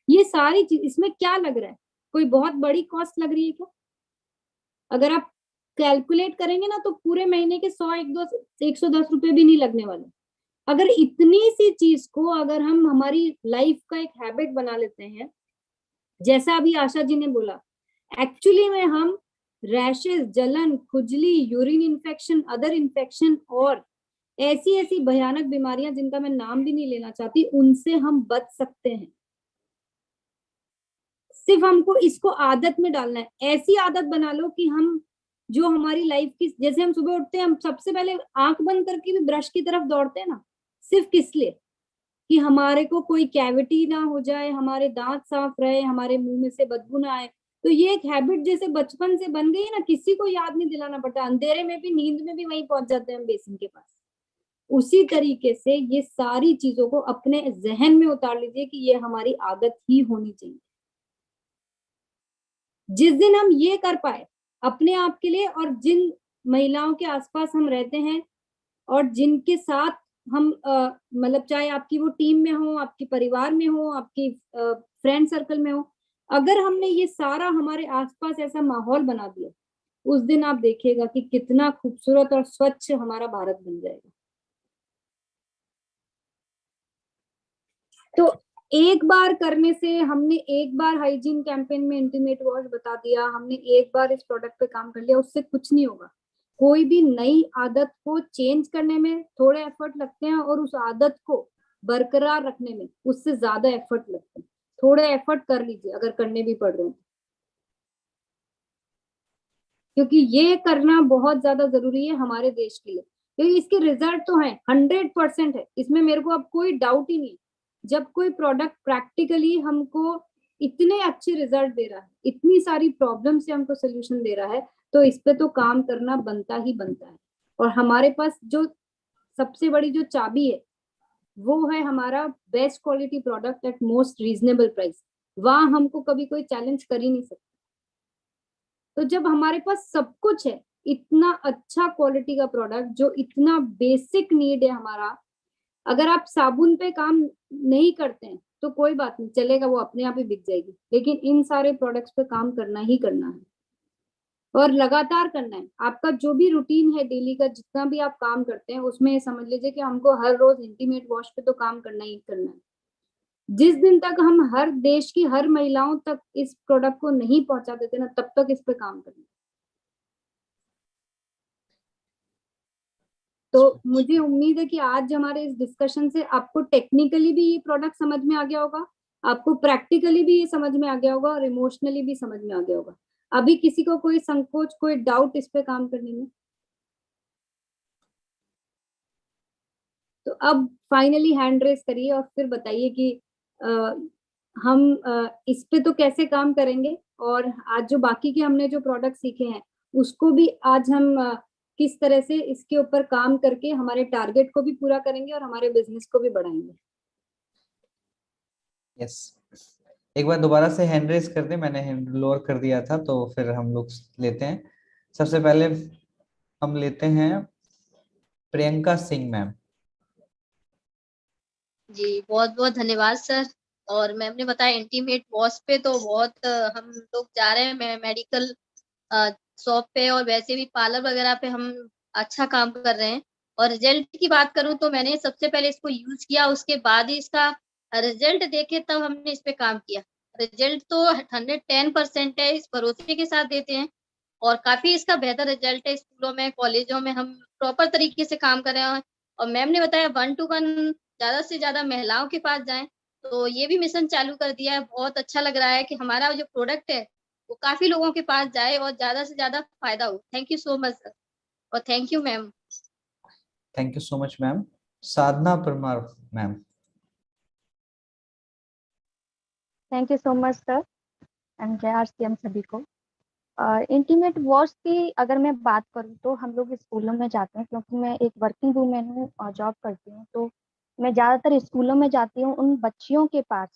ये सारी चीज, इसमें क्या लग रहा है, कोई बहुत बड़ी कॉस्ट लग रही है क्या? अगर आप कैलकुलेट करेंगे ना तो पूरे महीने के 110 रुपए भी नहीं लगने वाले। अगर इतनी सी चीज को अगर हम हमारी लाइफ का एक हैबिट बना लेते हैं, जैसा अभी आशा जी ने बोला, एक्चुअली में हम रैशेस, जलन, खुजली, यूरिन इन्फेक्शन, अदर इन्फेक्शन और ऐसी ऐसी भयानक बीमारियां जिनका मैं नाम भी नहीं लेना चाहती, उनसे हम बच सकते हैं। सिर्फ हमको इसको आदत में डालना है, ऐसी आदत बना लो कि हम जो हमारी लाइफ की, जैसे हम सुबह उठते हैं हम सबसे पहले आंख बंद करके भी ब्रश की तरफ दौड़ते हैं ना, सिर्फ किस लिए कि हमारे को कोई कैविटी ना हो जाए, हमारे दांत साफ रहे, हमारे मुंह में से बदबू ना आए। तो ये एक हैबिट जैसे बचपन से बन गई है ना, किसी को याद नहीं दिलाना पड़ता, अंधेरे में भी, नींद में भी वहीं पहुंच जाते हैं हम बेसिन के पास। उसी तरीके से ये सारी चीजों को अपने जहन में उतार लीजिए कि ये हमारी आदत ही होनी चाहिए। जिस दिन हम ये कर पाए अपने आप के लिए, और जिन महिलाओं के आसपास हम रहते हैं और जिनके साथ हम मतलब चाहे आपकी वो टीम में हो, आपके परिवार में हो, आपकी फ्रेंड सर्कल में हो, अगर हमने ये सारा हमारे आसपास ऐसा माहौल बना दिया, उस दिन आप देखिएगा कि कितना खूबसूरत और स्वच्छ हमारा भारत बन जाएगा। तो एक बार करने से, हमने एक बार हाइजीन कैंपेन में इंटीमेट वॉश बता दिया, हमने एक बार इस प्रोडक्ट पे काम कर लिया, उससे कुछ नहीं होगा। कोई भी नई आदत को चेंज करने में थोड़े एफर्ट लगते हैं और उस आदत को बरकरार रखने में उससे ज्यादा एफर्ट लगते हैं। थोड़े एफर्ट कर लीजिए अगर करने भी पड़ रहे हैं, क्योंकि ये करना बहुत ज्यादा जरूरी है हमारे देश के लिए, क्योंकि इसके रिजल्ट तो है 100% है, इसमें मेरे को अब कोई डाउट ही नहीं। जब कोई प्रोडक्ट प्रैक्टिकली हमको इतने अच्छे रिजल्ट दे रहा है, इतनी सारी प्रॉब्लम से हमको सोल्यूशन दे रहा है, तो इस पे तो काम करना बनता ही बनता है। और हमारे पास जो सबसे बड़ी जो चाबी है वो है हमारा best quality product at most reasonable price. वहां हमको कभी कोई चैलेंज कर ही नहीं सकता। तो जब हमारे पास सब कुछ है, इतना अच्छा क्वालिटी का प्रोडक्ट जो इतना बेसिक नीड है हमारा, अगर आप साबुन पे काम नहीं करते हैं तो कोई बात नहीं, चलेगा, वो अपने आप ही बिक जाएगी, लेकिन इन सारे प्रोडक्ट्स पे काम करना ही करना है और लगातार करना है। आपका जो भी रूटीन है डेली का, जितना भी आप काम करते हैं, उसमें ये समझ लीजिए कि हमको हर रोज इंटीमेट वॉश पे तो काम करना ही करना है। जिस दिन तक हम हर देश की हर महिलाओं तक इस प्रोडक्ट को नहीं पहुंचा देते ना, तब तक इस पे काम करना है। तो मुझे उम्मीद है कि आज हमारे इस डिस्कशन से आपको टेक्निकली भी ये प्रोडक्ट समझ में आ गया होगा, आपको प्रैक्टिकली भी ये समझ में आ गया होगा और इमोशनली भी समझ में आ गया होगा। अभी किसी को कोई संकोच, कोई डाउट इस पे काम करने में? तो अब फाइनली हैंड रेस करिए और फिर बताइए कि हम इस पे तो कैसे काम करेंगे, और आज जो बाकी के हमने जो प्रोडक्ट सीखे हैं उसको भी आज हम किस तरह से इसके ऊपर काम करके हमारे टारगेट को भी पूरा करेंगे और हमारे बिजनेस को भी बढ़ाएंगे। यस, एक बार दोबारा से हैंड रेज कर दे, मैंने हैंड लोअर कर दिया था, तो फिर हम लोग लेते हैं। सबसे पहले हम लेते हैं प्रियंका सिंह मैम। जी बहुत बहुत धन्यवाद सर। और मैम ने बताया इंटीमेट वॉश पे तो बहुत हम लोग जा रहे हैं मेडिकल शॉप पे और वैसे भी पार्लर वगैरह पे हम अच्छा काम कर रहे हैं। और रिजल्ट की बात करूं तो मैंने सबसे पहले इसको यूज किया, उसके बाद ही इसका रिजल्ट देखे तब हमने इस पे काम किया। रिजल्ट तो 110% है, इस भरोसे के साथ देते हैं और काफी इसका बेहतर रिजल्ट है। स्कूलों में कॉलेजों में हम प्रॉपर तरीके से काम कर रहे हैं। और मैम ने बताया 1 to 1 ज्यादा से ज्यादा महिलाओं के पास जाएं, तो ये भी मिशन चालू कर दिया है। बहुत अच्छा लग रहा है कि हमारा जो प्रोडक्ट है वो काफी लोगों के पास जाए और ज्यादा से ज्यादा फायदा हो। Thank you so much sir और thank you ma'am. Thank you so much ma'am. Sadhana Parmar ma'am. Thank you so much sir and जय आरसीएम सभी को। इंटीमेट वॉश की अगर मैं बात करूँ तो हम लोग स्कूलों में जाते हैं, क्योंकि मैं एक वर्किंग वूमेन हूँ और जॉब करती हूँ, तो मैं ज़्यादातर स्कूलों में जाती हूँ उन बच्चियों के पास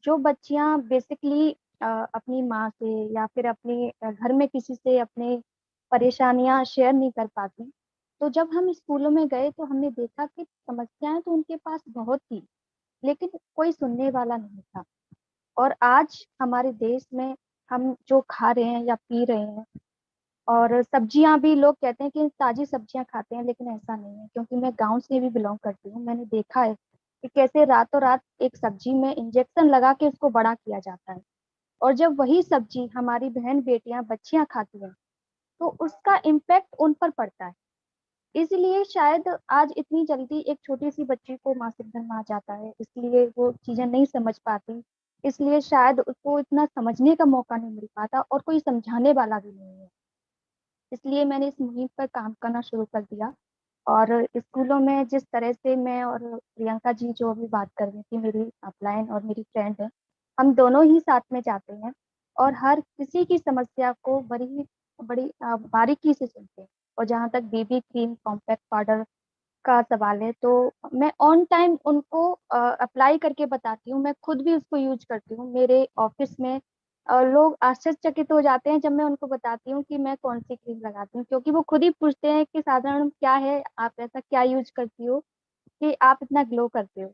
जो बच्चियाँ बेसिकली अपनी माँ से या फिर अपने घर में किसी से अपने परेशानियाँ शेयर नहीं कर पाती। तो जब हम स्कूलों में गए तो हमने देखा कि समस्याएं तो उनके पास बहुत थी, लेकिन कोई सुनने वाला नहीं था। और आज हमारे देश में हम जो खा रहे हैं या पी रहे हैं, और सब्जियां भी लोग कहते हैं कि ताजी सब्जियां खाते हैं, लेकिन ऐसा नहीं है। क्योंकि मैं गांव से भी बिलोंग करती हूँ, मैंने देखा है कि कैसे रातों रात एक सब्जी में इंजेक्शन लगा के उसको बड़ा किया जाता है, और जब वही सब्जी हमारी बहन बेटियां बच्चियां खाती हैं तो उसका इम्पैक्ट उन पर पड़ता है। इसलिए शायद आज इतनी जल्दी एक छोटी सी बच्ची को मासिक धर्म आ जाता है, इसलिए वो चीजें नहीं समझ पाती, इसलिए शायद उसको इतना समझने का मौका नहीं मिल पाता और कोई समझाने वाला भी नहीं है। इसलिए मैंने इस मुहिम पर काम करना शुरू कर दिया। और स्कूलों में जिस तरह से मैं और प्रियंका जी जो अभी बात कर रही थी, मेरी अपलाइन और मेरी फ्रेंड है, हम दोनों ही साथ में जाते हैं और हर किसी की समस्या को बड़ी बड़ी बारीकी से सुनते हैं। और जहाँ तक बेबी क्रीम कॉम्पैक्ट पाउडर का सवाल है, तो मैं ऑन टाइम उनको अप्लाई करके बताती हूँ। मैं खुद भी उसको यूज करती हूँ। मेरे ऑफिस में लोग आश्चर्यचकित हो जाते हैं जब मैं उनको बताती हूँ कि मैं कौन सी क्रीम लगाती हूँ, क्योंकि वो खुद ही पूछते हैं कि साधारण क्या है, आप ऐसा क्या यूज करती हो कि आप इतना ग्लो करते हो।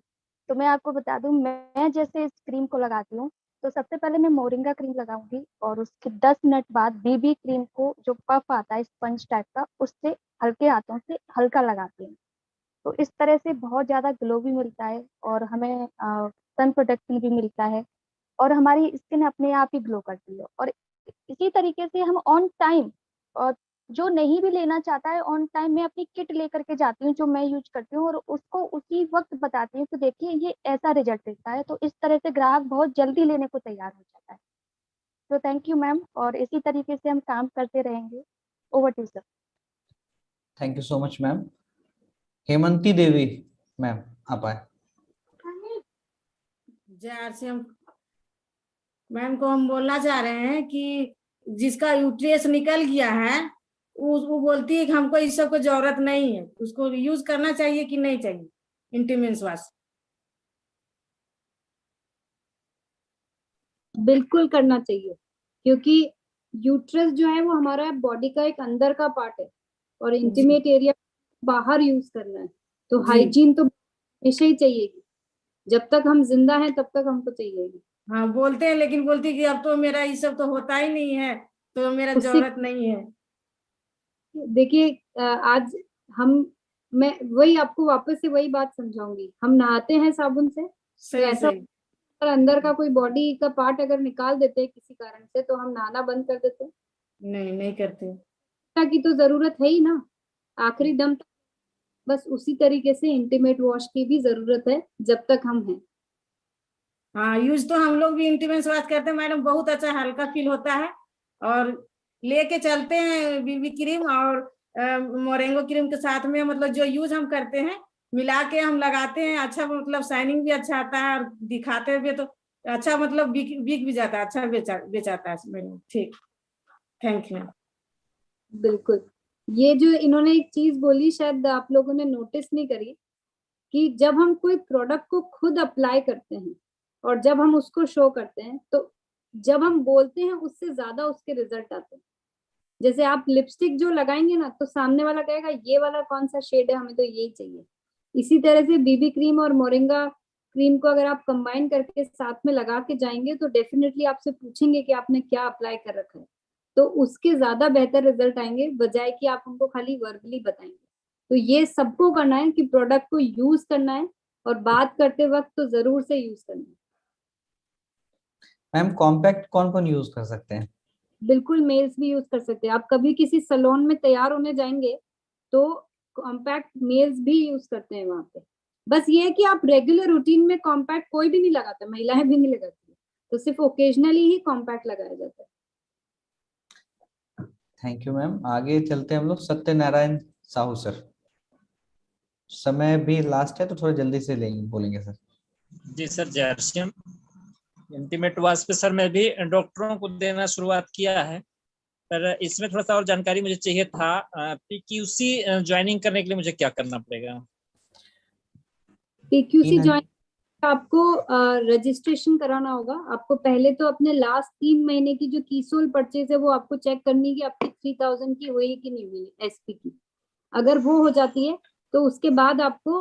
तो मैं आपको बता दूं, मैं जैसे इस क्रीम को लगाती हूँ तो सबसे पहले मैं मोरिंगा क्रीम लगाऊंगी और उसके 10 मिनट बाद बीबी क्रीम को, जो पफ आता है स्पंज टाइप का, उससे हल्के हाथों से हल्का लगाती हूँ। तो इस तरह से बहुत ज़्यादा ग्लो भी मिलता है और हमें सन प्रोटेक्शन भी मिलता है और हमारी स्किन अपने आप ही ग्लो करती है। और इसी तरीके से हम ऑन टाइम, और जो नहीं भी लेना चाहता है ऑन टाइम, मैं अपनी किट लेकर के जाती हूँ जो मैं यूज करती हूँ और उसको उसी वक्त बताती हूँ कि देखिए ये ऐसा रिजल्ट देता है। तो इस तरह से ग्राहक बहुत जल्दी लेने को तैयार हो जाता है। तो थैंक यू मैम, और इसी तरीके से हम काम करते रहेंगे। Over to sir. Thank you so much ma'am. Hemanti Devi ma'am, आप आए। जय आरसीएम मैम को हम बोलना चाह रहे हैं कि जिसका यूट्रियस निकल गया है वो बोलती है कि हमको इस सब को जरूरत नहीं है, उसको यूज करना चाहिए कि नहीं चाहिए इंटीमेंस वॉश? बिल्कुल करना चाहिए, क्योंकि यूट्रस जो है वो हमारा बॉडी का एक अंदर का पार्ट है और इंटीमेट एरिया बाहर यूज करना है, तो हाइजीन तो हमेशा ही चाहिए। जब तक हम जिंदा हैं तब तक हमको चाहिए। हाँ बोलते हैं, लेकिन बोलती है कि अब तो मेरा ये सब तो होता ही नहीं है, तो मेरा जरूरत नहीं है। देखिए आज मैं वही आपको वापस से वही बात समझाऊंगी। हम नहाते हैं साबुन से, तो ऐसा अगर अंदर का कोई बॉडी का पार्ट अगर निकाल देते हैं किसी कारण से, तो हम नहाना बंद कर देते हैं? नहीं करते। की तो जरूरत है ही ना आखिरी दम तक। बस उसी तरीके से इंटीमेट वॉश की भी जरूरत है जब तक हम हैं। हाँ यूज तो हम लोग भी इंटीमेट वॉश करते हैं मैडम, बहुत अच्छा हल्का फील होता है। और लेके चलते हैं बीबी क्रीम और मोरेंगो क्रीम के साथ में, मतलब जो यूज हम करते हैं मिला के हम लगाते हैं। अच्छा मतलब शाइनिंग भी अच्छा आता है और दिखाते हुए तो अच्छा मतलब बिक भी जाता है, अच्छा बेचाता है मैंने। ठीक, थैंक यू। बिल्कुल, ये जो इन्होंने एक चीज बोली शायद आप लोगों ने नोटिस नहीं करी, कि जब हम कोई प्रोडक्ट को खुद अप्लाई करते हैं और जब हम उसको शो करते हैं, तो जब हम बोलते हैं उससे ज्यादा उसके रिजल्ट आते हैं। जैसे आप लिपस्टिक जो लगाएंगे ना, तो सामने वाला कहेगा ये वाला कौन सा शेड है, हमें तो यही चाहिए। इसी तरह से बीबी क्रीम और मोरिंगा क्रीम को अगर आप कंबाइन करके साथ में लगा के जाएंगे, तो डेफिनेटली आपसे पूछेंगे कि आपने क्या अप्लाई कर रखा है, तो उसके ज्यादा बेहतर रिजल्ट आएंगे, बजाय कि आप उनको खाली वर्बली बताएंगे। तो ये सबको करना है कि प्रोडक्ट को यूज करना है, और बात करते वक्त तो जरूर से यूज करना है। मैम कॉम्पैक्ट कौन कौन यूज कर सकते हैं? बिल्कुल, मेल्स भी यूज कर सकते हैं। आप कभी किसी सैलून में तैयार होने जाएंगे तो कॉम्पैक्ट मेल्स भी यूज करते हैं वहां पे। बस ये है कि आप रेगुलर रूटीन में कॉम्पैक्ट कोई भी नहीं लगाता, महिलाएं भी नहीं लगाती, तो सिर्फ ओकेजनली ही कॉम्पैक्ट लगाया जाता है। Thank you ma'am. आगे चलते हैं हम लोग सत्यनारायण साहू सर। समय भी लास्ट है तो थोड़ा जल्दी से बोलेंगे सर। जी सर, जय। इंटीमेट वॉश पे सर मैं भी डॉक्टरों को देना शुरुआत किया है, पर इसमें थोड़ा सा और जानकारी मुझे चाहिए था। पीक्यूसी ज्वाइनिंग करने के लिए मुझे क्या करना पड़ेगा? पीक्यूसी ज्वाइन आपको रजिस्ट्रेशन कराना होगा। आपको पहले तो अपने लास्ट 3 महीने की जो कीसोल परचेज है वो आपको चेक करनी है कि आपकी 3000 की हुई कि नहीं हुई एसपी की। अगर वो हो जाती है तो उसके बाद आपको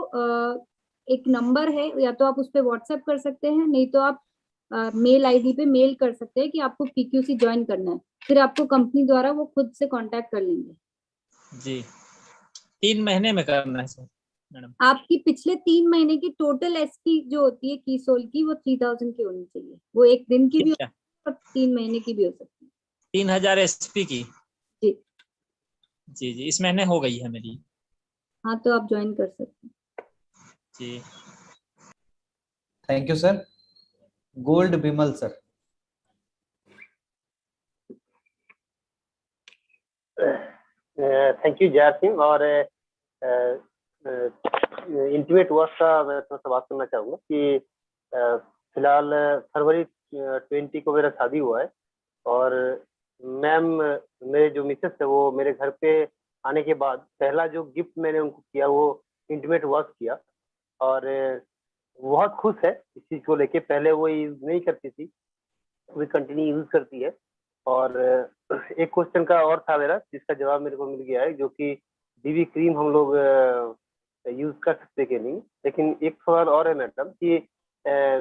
एक नंबर है, या तो आप उस पर व्हाट्सएप कर सकते हैं, नहीं तो आप मेल आईडी पे मेल कर सकते हैं कि आपको पीक्यूसी ज्वाइन करना है। फिर आपको कंपनी द्वारा वो खुद से कांटेक्ट कर लेंगे। जी, 3 महीने में करना है सर मैडम? आपकी पिछले 3 महीने की टोटल एसपी जो होती है कीसोल की, वो 3000 की होनी चाहिए। वो एक दिन की भी हो सकती है और 3 महीने की भी हो सकती है। 3000 एसपी की? जी जी जी, इस महीने हो गई है मेरी। हाँ, तो आप ज्वाइन कर सकते हैं। जी, thank you sir. Gold Bimal sir. Thank you Jai Singh. और इंटीमेट वॉश का मैं थोड़ा सा बात करना चाहूँगा कि फिलहाल फरवरी 20 को मेरा शादी हुआ है, और मैम मेरे जो मिसेस है वो मेरे घर पे आने के बाद पहला जो गिफ्ट मैंने उनको किया वो इंटीमेट वॉश किया, और बहुत खुश है इस चीज़ को लेके। पहले वो यूज नहीं करती थी, वो कंटिन्यू यूज करती है। और एक क्वेश्चन का और था मेरा, जिसका जवाब मेरे को मिल गया है, जो कि बीबी क्रीम हम लोग यूज कर सकते कि नहीं। लेकिन एक सवाल और है मैडम कि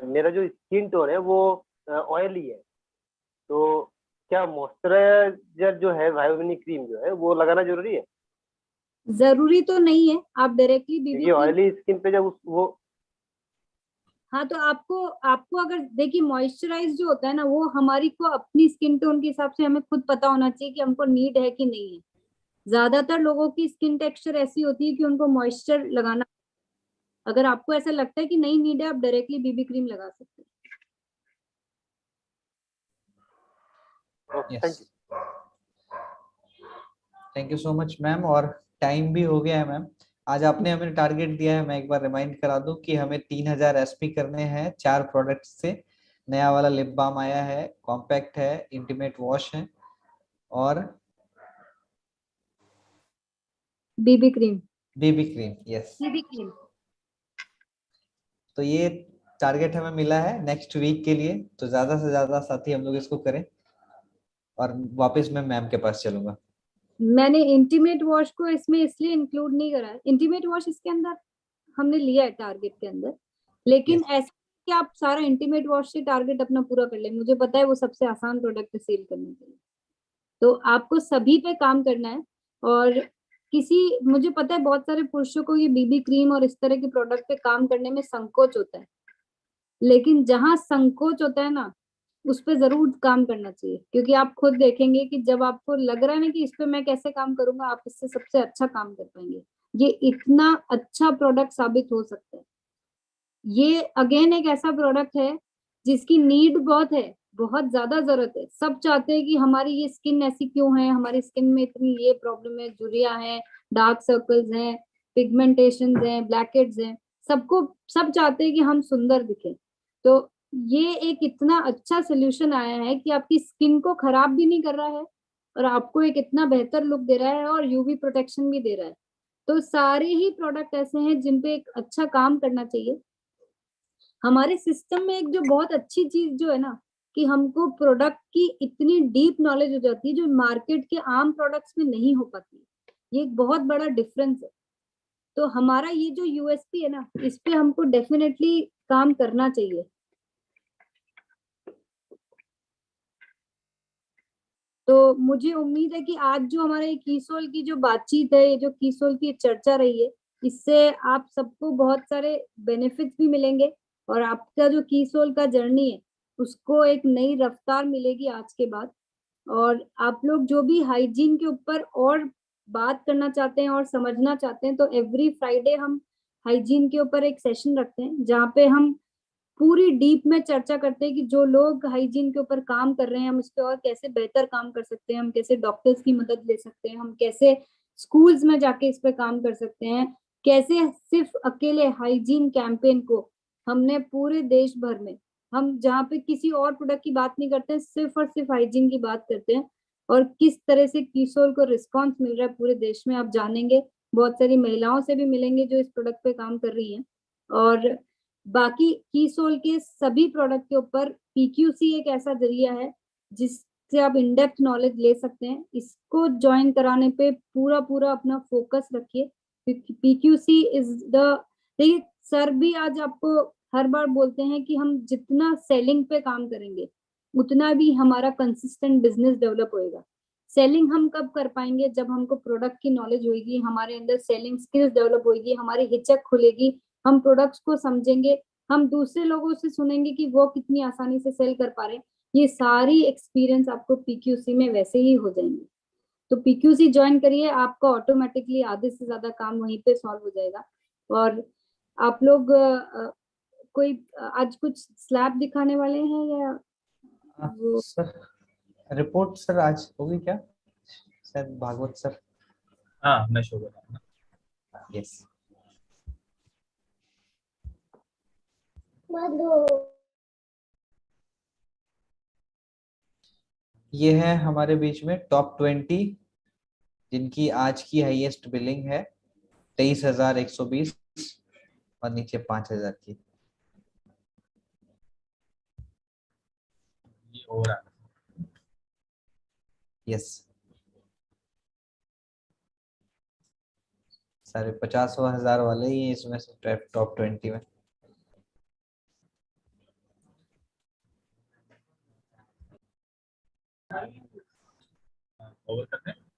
मेरा जो स्किन टोन है वो ऑयली है, तो क्या मॉइस्चराइजर जो है, वायोमिनी क्रीम जो है, वो लगाना जरूरी है? जरूरी तो नहीं है, आप डायरेक्टली बीबी ये ऑयली स्किन पे जब वो हाँ, तो आपको अगर देखिए, मॉइस्चराइज जो होता है ना, वो हमारी को अपनी स्किन टोन के हिसाब से हमें खुद पता होना चाहिए कि हमको नीड है कि नहीं है। ज्यादातर लोगों की स्किन टेक्सचर ऐसी होती है कि उनको मॉइस्चर लगाना, अगर आपको ऐसा लगता है कि नहीं नीड है, आप डायरेक्टली बीबी क्रीम लगा सकते हैं। Thank you so much ma'am. और टाइम भी हो गया है मैम। आज आपने हमें टारगेट दिया है, मैं एक बार रिमाइंड करा दूं कि हमें 3000 एसपी करने हैं 4 प्रोडक्ट से। नया वाला लिप बाम आया है, कॉम्पैक्ट है, इंटीमेट वॉश है, और BB cream. Yes. BB cream. तो ये टारगेट हमें मिला है नेक्स्ट वीक के लिए, तो ज्यादा से ज्यादा साथी हम लोग इसको करें। और वापस मैं मैम के पास चलूंगा। मैंने इंटीमेट वॉश को इसमें इसलिए इंक्लूड नहीं करा है, इंटीमेट वॉश इसके अंदर हमने लिया है टारगेट के अंदर, लेकिन ऐसा कि आप सारा इंटीमेट वॉश से टारगेट अपना पूरा कर ले। मुझे पता है वो सबसे आसान प्रोडक्ट है सेल करने के लिए, तो आपको सभी पे काम करना है। और मुझे पता है बहुत सारे पुरुषों को ये बीबी क्रीम और इस तरह के प्रोडक्ट पे काम करने में संकोच होता है, लेकिन जहां संकोच होता है ना, उस पे जरूर काम करना चाहिए, क्योंकि आप खुद देखेंगे कि जब आपको लग रहा है ना कि इस पे मैं कैसे काम करूंगा, आप इससे सबसे अच्छा काम कर पाएंगे। ये इतना अच्छा प्रोडक्ट साबित हो सकता है। ये अगेन एक ऐसा प्रोडक्ट है जिसकी नीड बहुत है, बहुत ज्यादा जरूरत है। सब चाहते हैं कि हमारी ये स्किन ऐसी क्यों है, हमारी स्किन में इतनी ये प्रॉब्लम है, झुर्रियां हैं, डार्क सर्कल्स हैं, पिगमेंटेशन हैं, ब्लैकहेड्स हैं। सब चाहते हैं कि हम सुंदर दिखें। तो ये एक इतना अच्छा सोल्यूशन आया है कि आपकी स्किन को खराब भी नहीं कर रहा है और आपको एक इतना बेहतर लुक दे रहा है और यूवी प्रोटेक्शन भी दे रहा है। तो सारे ही प्रोडक्ट ऐसे हैं जिन पे एक अच्छा काम करना चाहिए। हमारे सिस्टम में एक जो बहुत अच्छी चीज जो है ना, कि हमको प्रोडक्ट की इतनी डीप नॉलेज हो जाती है जो मार्केट के आम प्रोडक्ट्स में नहीं हो पाती। ये एक बहुत बड़ा डिफरेंस है। तो हमारा ये जो यूएसपी है ना, इस पे हमको डेफिनेटली काम करना चाहिए। तो मुझे उम्मीद है कि आज जो हमारे कीसोल की जो बातचीत है, ये जो कीसोल की चर्चा रही है, इससे आप सबको बहुत सारे बेनिफिट्स भी मिलेंगे और आपका जो कीसोल का जर्नी है उसको एक नई रफ्तार मिलेगी आज के बाद। और आप लोग जो भी हाइजीन के ऊपर और बात करना चाहते हैं और समझना चाहते हैं, तो एवरी फ्राइडे हम हाइजीन के ऊपर एक सेशन रखते हैं जहाँ पे हम पूरी डीप में चर्चा करते हैं कि जो लोग हाइजीन के ऊपर काम कर रहे हैं हम उस पर और कैसे बेहतर काम कर सकते हैं, हम कैसे डॉक्टर्स की मदद ले सकते हैं, हम कैसे स्कूल्स में जाके इस पे काम कर सकते हैं, कैसे सिर्फ अकेले हाइजीन कैंपेन को हमने पूरे देश भर में, हम जहाँ पे किसी और प्रोडक्ट की बात नहीं करते, सिर्फ और सिर्फ हाइजीन की बात करते हैं, और किस तरह से कीसोल को रिस्पॉन्स मिल रहा है पूरे देश में आप जानेंगे। बहुत सारी महिलाओं से भी मिलेंगे जो इस प्रोडक्ट पे काम कर रही हैं। और बाकी कीसोल के सभी प्रोडक्ट के ऊपर पीक्यूसी एक ऐसा जरिया है जिससे आप इन डेप्थ नॉलेज ले सकते हैं। इसको ज्वाइन कराने पे पूरा पूरा अपना फोकस रखिए, क्योंकि पीक्यूसी इज द, देखिए सर भी आज आपको हर बार बोलते हैं कि हम जितना सेलिंग पे काम करेंगे उतना भी हमारा कंसिस्टेंट बिजनेस डेवलप होएगा। सेलिंग हम कब कर पाएंगे? जब हमको प्रोडक्ट की नॉलेज होगी, हमारे अंदर सेलिंग स्किल्स डेवलप होगी, हमारी हिचक खुलेगी, हम प्रोडक्ट्स को समझेंगे, हम दूसरे लोगों से सुनेंगे कि वो कितनी आसानी से सेल कर पा रहे हैं। ये सारी एक्सपीरियंस आपको पीक्यूसी में वैसे ही हो जाएंगे। तो पीक्यूसी ज्वाइन करिए, आपका ऑटोमेटिकली आधे से ज्यादा काम वहीं पे सॉल्व हो जाएगा। और आप लोग कोई आज कुछ स्लैब दिखाने वाले हैं या वो? सर रिपोर्ट सर आज होगी क्या सर? भागवत सर? हाँ मैं शो बताऊंगा। यस। ये है हमारे बीच में टॉप 20 जिनकी आज की हाईएस्ट बिलिंग है 23,120 और नीचे 5,000 की। ये हो रहा है। यस, सारे 50,000 वाले ही हैं इसमें से टॉप 20 में। ओवर करते हैं।